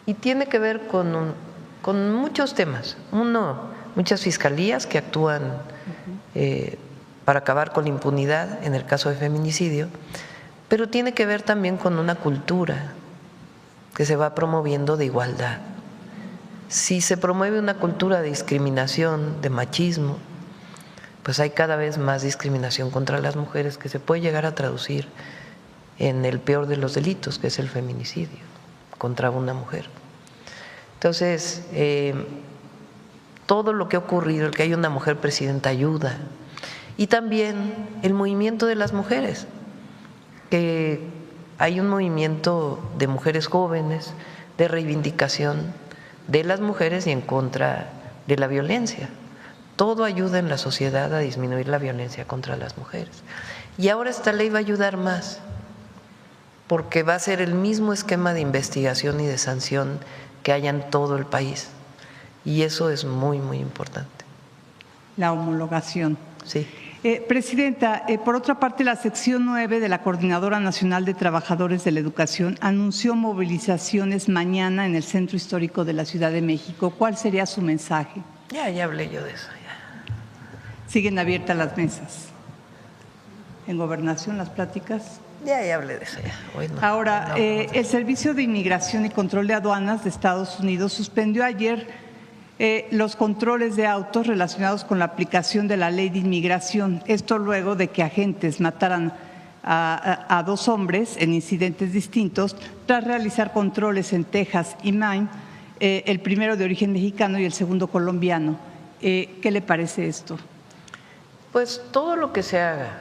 y tiene que ver con muchos temas. Uno, muchas fiscalías que actúan para acabar con la impunidad en el caso de feminicidio, pero tiene que ver también con una cultura que se va promoviendo de igualdad. Si se promueve una cultura de discriminación, de machismo, pues hay cada vez más discriminación contra las mujeres que se puede llegar a traducir en el peor de los delitos, que es el feminicidio contra una mujer. Entonces, todo lo que ha ocurrido, el que haya una mujer presidenta ayuda, y también el movimiento de las mujeres, que hay un movimiento de mujeres jóvenes, de reivindicación de las mujeres y en contra de la violencia. Todo ayuda en la sociedad a disminuir la violencia contra las mujeres. Y ahora esta ley va a ayudar más, porque va a ser el mismo esquema de investigación y de sanción que haya en todo el país. Y eso es muy, muy importante. La homologación. Sí. Presidenta, por otra parte, la sección 9 de la Coordinadora Nacional de Trabajadores de la Educación anunció movilizaciones mañana en el Centro Histórico de la Ciudad de México. ¿Cuál sería su mensaje? Ya hablé yo de eso. Ya. ¿Siguen abiertas las mesas? ¿En Gobernación las pláticas? Ya hablé de eso. Ya. Bueno, ahora, el Servicio de Inmigración y Control de Aduanas de Estados Unidos suspendió ayer los controles de autos relacionados con la aplicación de la ley de inmigración. Esto luego de que agentes mataran a dos hombres en incidentes distintos tras realizar controles en Texas y Maine, el primero de origen mexicano y el segundo colombiano. ¿Qué le parece esto? Pues todo lo que se haga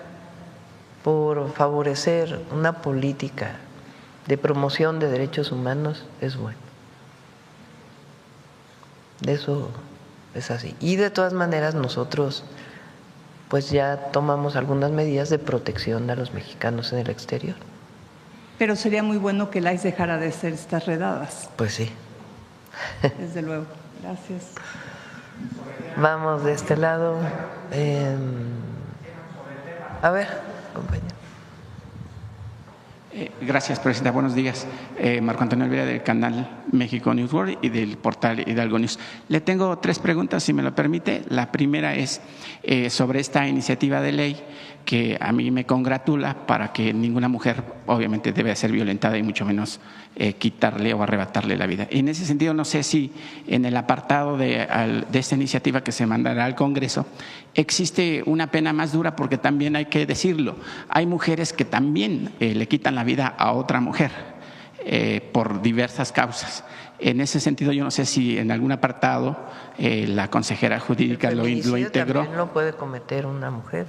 por favorecer una política de promoción de derechos humanos es bueno. Eso es así. Y de todas maneras nosotros pues ya tomamos algunas medidas de protección a los mexicanos en el exterior. Pero sería muy bueno que el ICE dejara de hacer estas redadas. Pues sí. Desde luego. Gracias. Vamos de este lado. A ver, compañero. Gracias, Presidenta. Buenos días. Marco Antonio Olvera, del canal México News World y del portal Hidalgo News. Le tengo 3 preguntas, si me lo permite. La primera es sobre esta iniciativa de ley que a mí me congratula para que ninguna mujer, obviamente, debe ser violentada y mucho menos quitarle o arrebatarle la vida. En ese sentido, no sé si en el apartado de esta iniciativa que se mandará al Congreso existe una pena más dura, porque también hay que decirlo, hay mujeres que también le quitan la vida a otra mujer por diversas causas. En ese sentido, yo no sé si en algún apartado la consejera jurídica lo integró. También lo puede cometer una mujer,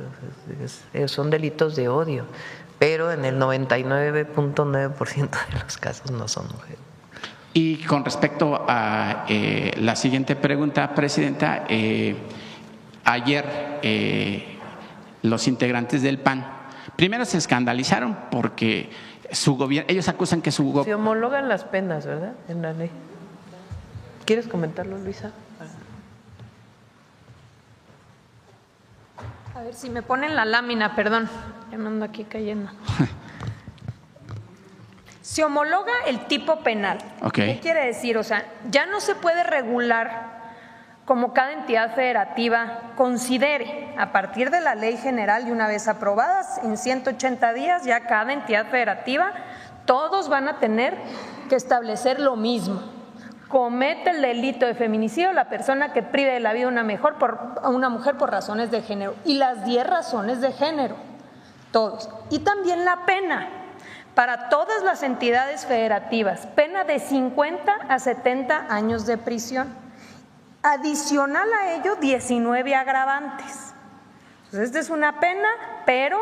son delitos de odio, pero en el 99.9% de los casos no son mujeres. Y con respecto a la siguiente pregunta, Presidenta, ayer los integrantes del PAN primero se escandalizaron porque su gobierno, ellos acusan que su gobierno… Se homologan las penas, ¿verdad?, en la ley. ¿Quieres comentarlo, Luisa? A ver si me ponen la lámina, perdón, ya me ando aquí cayendo. Se homologa el tipo penal. Okay. ¿Qué quiere decir? O sea, ya no se puede regular como cada entidad federativa considere, a partir de la ley general y una vez aprobadas en 180 días, ya cada entidad federativa, todos van a tener que establecer lo mismo. Comete el delito de feminicidio la persona que prive de la vida a una mujer por razones de género, y las 10 razones de género, todos. Y también la pena para todas las entidades federativas, pena de 50 a 70 años de prisión. Adicional a ello, 19 agravantes. Entonces, esta es una pena, pero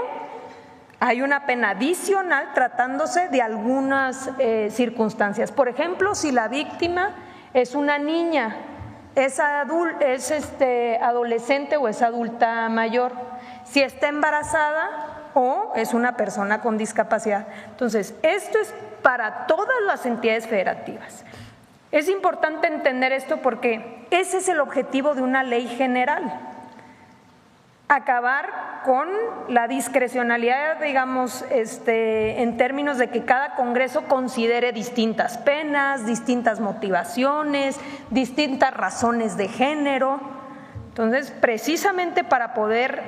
hay una pena adicional tratándose de algunas circunstancias. Por ejemplo, si la víctima es una niña, es adolescente o es adulta mayor, si está embarazada o es una persona con discapacidad. Entonces, esto es para todas las entidades federativas. Es importante entender esto porque ese es el objetivo de una ley general. Acabar con la discrecionalidad, digamos, en términos de que cada Congreso considere distintas penas, distintas motivaciones, distintas razones de género. Entonces, precisamente para poder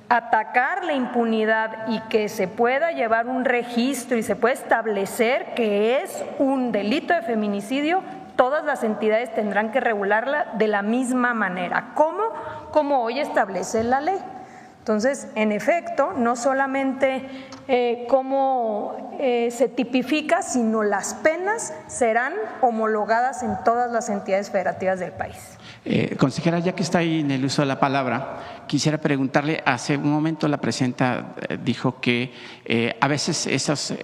atacar la impunidad y que se pueda llevar un registro y se pueda establecer que es un delito de feminicidio, todas las entidades tendrán que regularla de la misma manera. ¿Cómo? Como hoy establece la ley. Entonces, en efecto, no solamente cómo se tipifica, sino las penas serán homologadas en todas las entidades federativas del país. Consejera, ya que está ahí en el uso de la palabra, quisiera preguntarle, hace un momento la presidenta dijo que a veces esos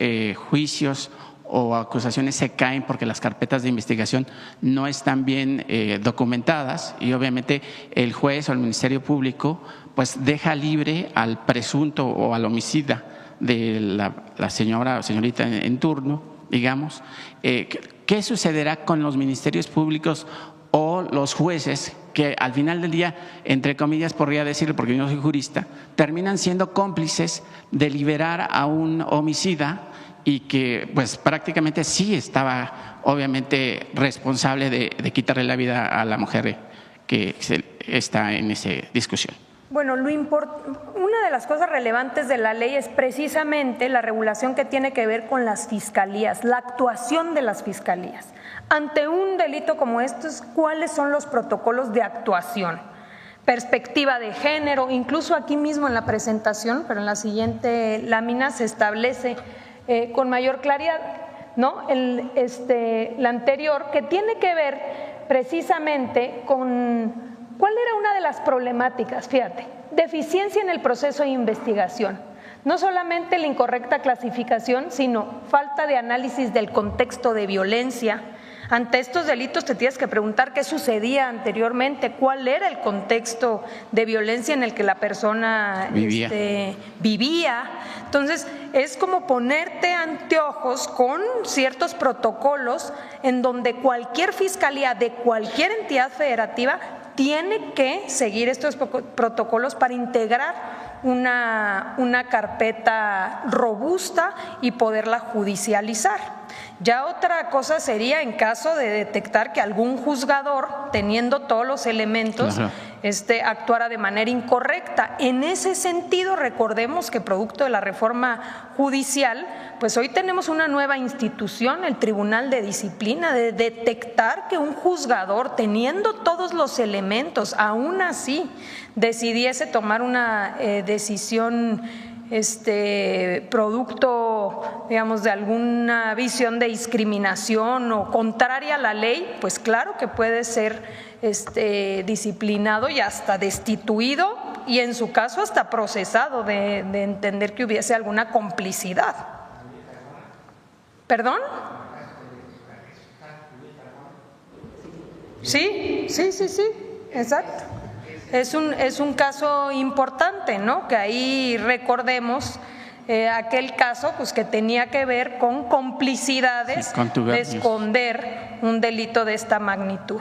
juicios o acusaciones se caen porque las carpetas de investigación no están bien documentadas y obviamente el juez o el Ministerio Público pues deja libre al presunto o al homicida de la señora o señorita en turno, digamos. ¿Qué sucederá con los ministerios públicos o los jueces que al final del día, entre comillas, podría decirlo porque yo no soy jurista, terminan siendo cómplices de liberar a un homicida y que pues prácticamente sí estaba obviamente responsable de quitarle la vida a la mujer que está en esa discusión? Bueno, una de las cosas relevantes de la ley es precisamente la regulación que tiene que ver con las fiscalías, la actuación de las fiscalías. Ante un delito como estos, ¿cuáles son los protocolos de actuación? Perspectiva de género, incluso aquí mismo en la presentación, pero en la siguiente lámina se establece con mayor claridad, ¿no? La anterior, que tiene que ver precisamente con ¿Cuál era una de las problemáticas? Fíjate, deficiencia en el proceso de investigación. No solamente la incorrecta clasificación, sino falta de análisis del contexto de violencia. Ante estos delitos te tienes que preguntar qué sucedía anteriormente, cuál era el contexto de violencia en el que la persona vivía. Entonces, es como ponerte anteojos con ciertos protocolos en donde cualquier fiscalía de cualquier entidad federativa tiene que seguir estos protocolos para integrar una carpeta robusta y poderla judicializar. Ya otra cosa sería en caso de detectar que algún juzgador, teniendo todos los elementos, actuara de manera incorrecta. En ese sentido, recordemos que producto de la reforma judicial, pues hoy tenemos una nueva institución, el Tribunal de Disciplina, de detectar que un juzgador, teniendo todos los elementos, aún así decidiese tomar una decisión producto, digamos, de alguna visión de discriminación o contraria a la ley, pues claro que puede ser disciplinado y hasta destituido y en su caso hasta procesado de entender que hubiese alguna complicidad. ¿Perdón? Sí, exacto. Es un caso importante, ¿no? Que ahí recordemos aquel caso pues que tenía que ver con complicidades de esconder un delito de esta magnitud.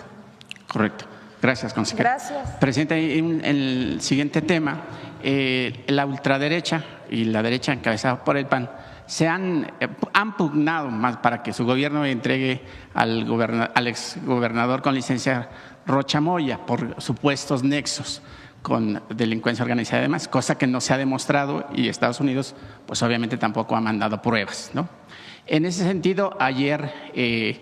Correcto. Gracias, consejera. Gracias. Presidente, en el siguiente tema, la ultraderecha y la derecha encabezada por el PAN han pugnado más para que su gobierno entregue al exgobernador con licencia Rocha Moya por supuestos nexos con delincuencia organizada y demás, cosa que no se ha demostrado y Estados Unidos pues obviamente tampoco ha mandado pruebas, ¿no? En ese sentido, ayer el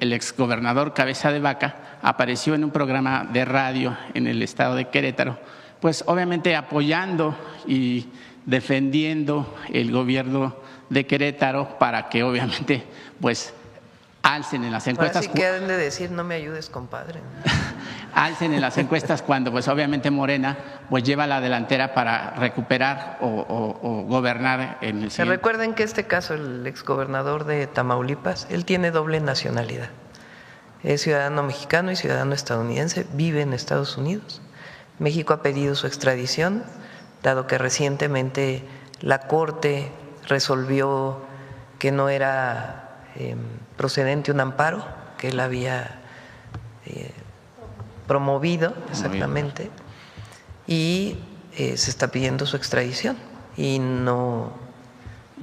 exgobernador Cabeza de Vaca apareció en un programa de radio en el estado de Querétaro, pues obviamente apoyando y defendiendo el gobierno de Querétaro para que obviamente pues alcen en las encuestas. Así que deben de decir, no me ayudes, compadre. Alcen en las encuestas cuando pues obviamente Morena pues lleva la delantera para recuperar o gobernar en el siguiente. Recuerden que este caso, el exgobernador de Tamaulipas, él tiene doble nacionalidad. Es ciudadano mexicano y ciudadano estadounidense, vive en Estados Unidos. México ha pedido su extradición, dado que recientemente la Corte resolvió que no era procedente un amparo que él había promovido exactamente y se está pidiendo su extradición y no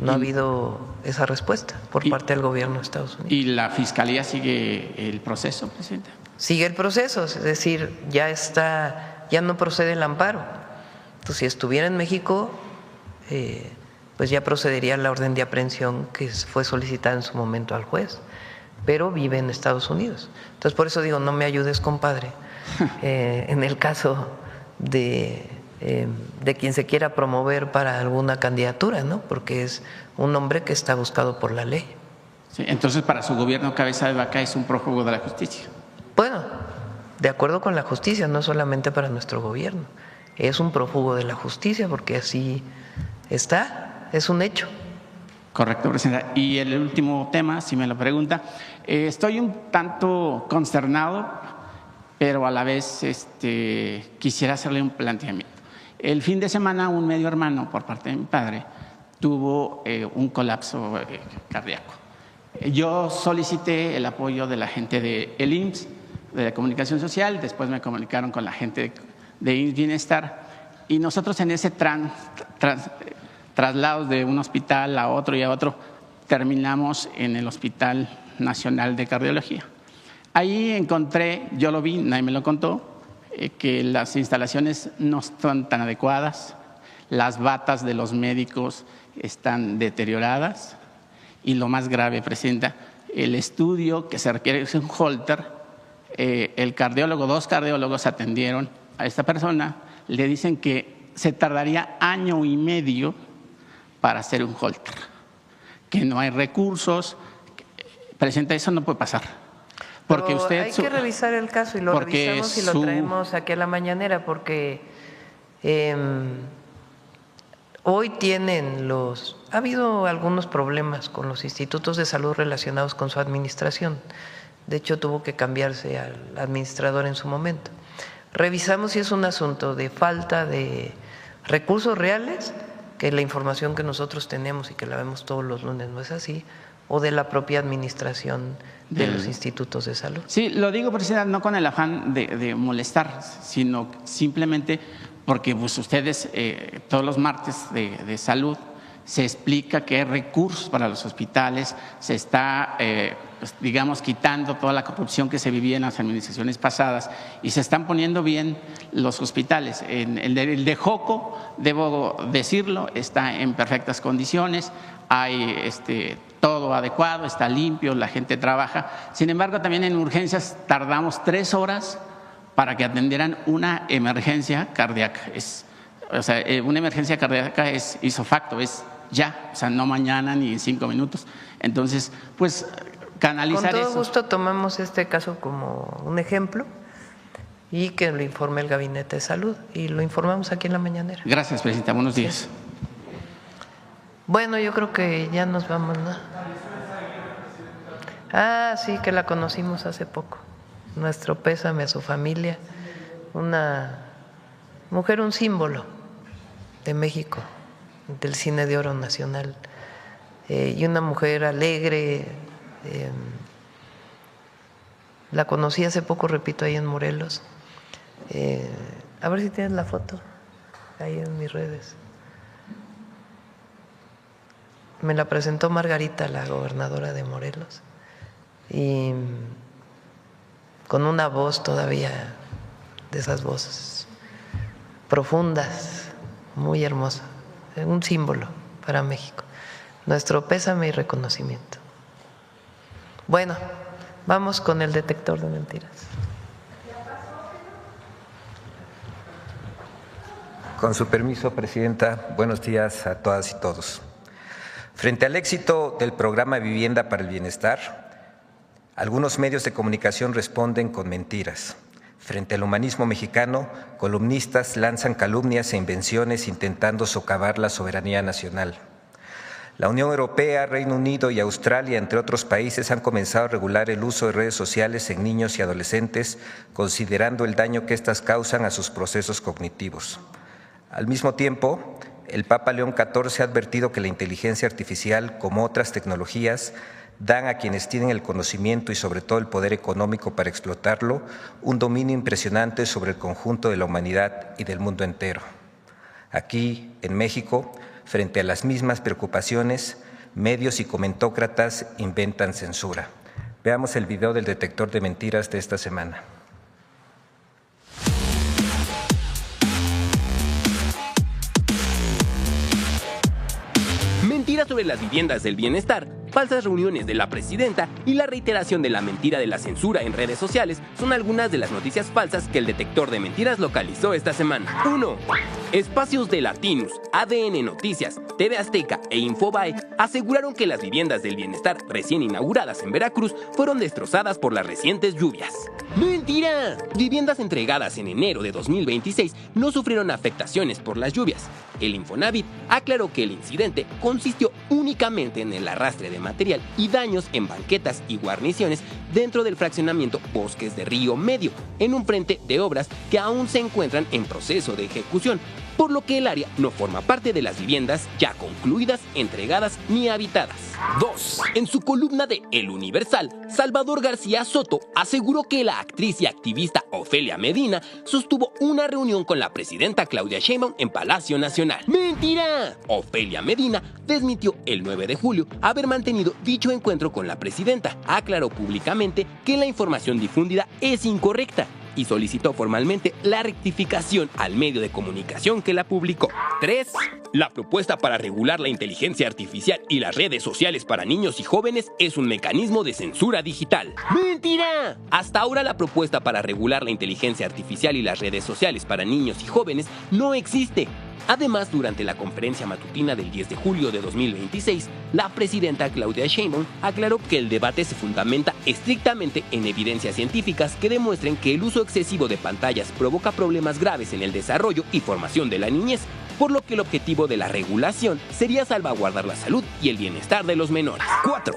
ha habido esa respuesta por parte del gobierno de Estados Unidos. ¿Y la Fiscalía sigue el proceso, presidenta? Sigue el proceso, es decir, ya no procede el amparo. Entonces, si estuviera en México, pues ya procedería la orden de aprehensión que fue solicitada en su momento al juez, pero vive en Estados Unidos. Entonces, por eso digo, no me ayudes, compadre, en el caso de quien se quiera promover para alguna candidatura, ¿no? Porque es un hombre que está buscado por la ley. Sí, entonces, para su gobierno, Cabeza de Vaca es un prófugo de la justicia. Bueno, de acuerdo con la justicia, no solamente para nuestro gobierno, es un prófugo de la justicia porque así está. Es un hecho. Correcto, presidenta. Y el último tema, si me lo pregunta, estoy un tanto consternado, pero a la vez quisiera hacerle un planteamiento. El fin de semana un medio hermano por parte de mi padre tuvo un colapso cardíaco. Yo solicité el apoyo de la gente del IMSS, de la comunicación social, después me comunicaron con la gente de IMSS Bienestar y nosotros en ese traslados de un hospital a otro y a otro, terminamos en el Hospital Nacional de Cardiología. Ahí encontré, yo lo vi, nadie me lo contó, que las instalaciones no están tan adecuadas, las batas de los médicos están deterioradas y lo más grave, presidenta, el estudio que se requiere es un Holter. El cardiólogo, 2 cardiólogos atendieron a esta persona, le dicen que se tardaría 1 año y medio para hacer un Holter, que no hay recursos. Presidenta, eso no puede pasar. Porque Pero usted, hay que revisar el caso y lo revisamos y lo traemos aquí a la mañanera porque hoy tienen ha habido algunos problemas con los institutos de salud relacionados con su administración. De hecho, tuvo que cambiarse al administrador en su momento. Revisamos si es un asunto de falta de recursos reales, que la información que nosotros tenemos y que la vemos todos los lunes no es así, o de la propia administración de los institutos de salud. Sí, lo digo, presidenta, no con el afán de molestar, sino simplemente porque pues, ustedes todos los martes de salud se explica que hay recursos para los hospitales, se está, pues, digamos, quitando toda la corrupción que se vivía en las administraciones pasadas y se están poniendo bien los hospitales. El de Joco, debo decirlo, está en perfectas condiciones, hay todo adecuado, está limpio, la gente trabaja. Sin embargo, también en urgencias tardamos 3 horas para que atendieran una emergencia cardíaca. Una emergencia cardíaca es isofacto, es ya, o sea, no mañana ni en 5 minutos. Entonces, pues canalizar eso. Con todo gusto tomamos este caso como un ejemplo y que lo informe el Gabinete de Salud y lo informamos aquí en la mañanera. Gracias, presidenta. Buenos días. Sí. Bueno, yo creo que ya nos vamos, ¿no? Sí, que la conocimos hace poco. Nuestro pésame a su familia. Una mujer, un símbolo de México, del cine de oro nacional, y una mujer alegre. La conocí hace poco, repito, ahí en Morelos. A ver si tienes la foto ahí en mis redes. Me la presentó Margarita, la gobernadora de Morelos, y con una voz todavía de esas voces profundas, muy hermosa, un símbolo para México. Nuestro pésame y reconocimiento. Bueno, vamos con el detector de mentiras. Con su permiso, presidenta, buenos días a todas y todos. Frente al éxito del programa Vivienda para el Bienestar, algunos medios de comunicación responden con mentiras. Frente al humanismo mexicano, columnistas lanzan calumnias e invenciones intentando socavar la soberanía nacional. La Unión Europea, Reino Unido y Australia, entre otros países, han comenzado a regular el uso de redes sociales en niños y adolescentes, considerando el daño que éstas causan a sus procesos cognitivos. Al mismo tiempo, el Papa León XIV ha advertido que la inteligencia artificial, como otras tecnologías, dan a quienes tienen el conocimiento y sobre todo el poder económico para explotarlo, un dominio impresionante sobre el conjunto de la humanidad y del mundo entero. Aquí, en México, frente a las mismas preocupaciones, medios y comentócratas inventan censura. Veamos el video del detector de mentiras de esta semana. Mentiras sobre las viviendas del bienestar, falsas reuniones de la presidenta y la reiteración de la mentira de la censura en redes sociales son algunas de las noticias falsas que el detector de mentiras localizó esta semana. 1. Espacios de Latinus, ADN Noticias, TV Azteca e Infobae aseguraron que las viviendas del bienestar recién inauguradas en Veracruz fueron destrozadas por las recientes lluvias. ¡Mentira! Viviendas entregadas en enero de 2026 no sufrieron afectaciones por las lluvias. El Infonavit aclaró que el incidente consistió únicamente en el arrastre de material y daños en banquetas y guarniciones dentro del fraccionamiento Bosques de Río Medio, en un frente de obras que aún se encuentran en proceso de ejecución, por lo que el área no forma parte de las viviendas ya concluidas, entregadas ni habitadas. 2. En su columna de El Universal, Salvador García Soto aseguró que la actriz y activista Ofelia Medina sostuvo una reunión con la presidenta Claudia Sheinbaum en Palacio Nacional. ¡Mentira! Ofelia Medina desmintió el 9 de julio haber mantenido dicho encuentro con la presidenta. Aclaró públicamente que la información difundida es incorrecta y solicitó formalmente la rectificación al medio de comunicación que la publicó. 3. La propuesta para regular la inteligencia artificial y las redes sociales para niños y jóvenes es un mecanismo de censura digital. ¡Mentira! Hasta ahora la propuesta para regular la inteligencia artificial y las redes sociales para niños y jóvenes no existe. Además, durante la conferencia matutina del 10 de julio de 2026, la presidenta Claudia Sheinbaum aclaró que el debate se fundamenta estrictamente en evidencias científicas que demuestren que el uso excesivo de pantallas provoca problemas graves en el desarrollo y formación de la niñez, por lo que el objetivo de la regulación sería salvaguardar la salud y el bienestar de los menores. 4.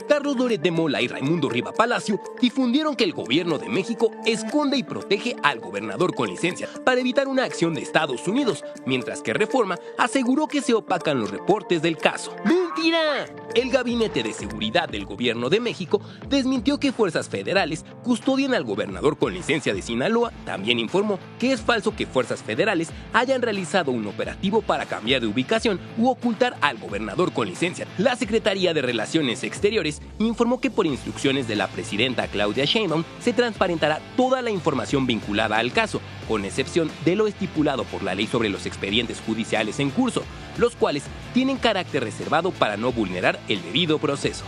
Carlos Loret de Mola y Raimundo Riva Palacio difundieron que el gobierno de México esconde y protege al gobernador con licencia para evitar una acción de Estados Unidos, mientras que Reforma aseguró que se opacan los reportes del caso. ¡Mentira! El Gabinete de Seguridad del Gobierno de México desmintió que fuerzas federales custodien al gobernador con licencia de Sinaloa. También informó que es falso que fuerzas federales hayan realizado un operativo para cambiar de ubicación u ocultar al gobernador con licencia. La Secretaría de Relaciones Exteriores informó que por instrucciones de la presidenta Claudia Sheinbaum se transparentará toda la información vinculada al caso, con excepción de lo estipulado por la ley sobre los expedientes judiciales en curso, los cuales tienen carácter reservado para no vulnerar el debido proceso.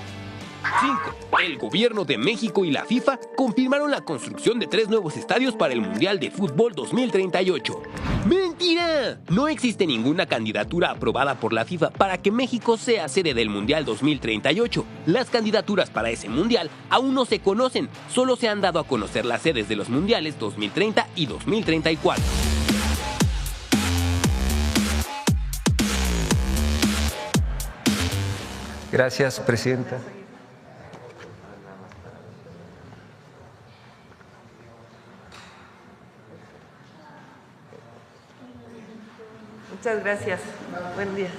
5. El gobierno de México y la FIFA confirmaron la construcción de 3 nuevos estadios para el Mundial de Fútbol 2038. ¡Mentira! No existe ninguna candidatura aprobada por la FIFA para que México sea sede del Mundial 2038. Las candidaturas para ese Mundial aún no se conocen, solo se han dado a conocer las sedes de los Mundiales 2030 y 2034. Gracias, presidenta. Muchas gracias. Buen día.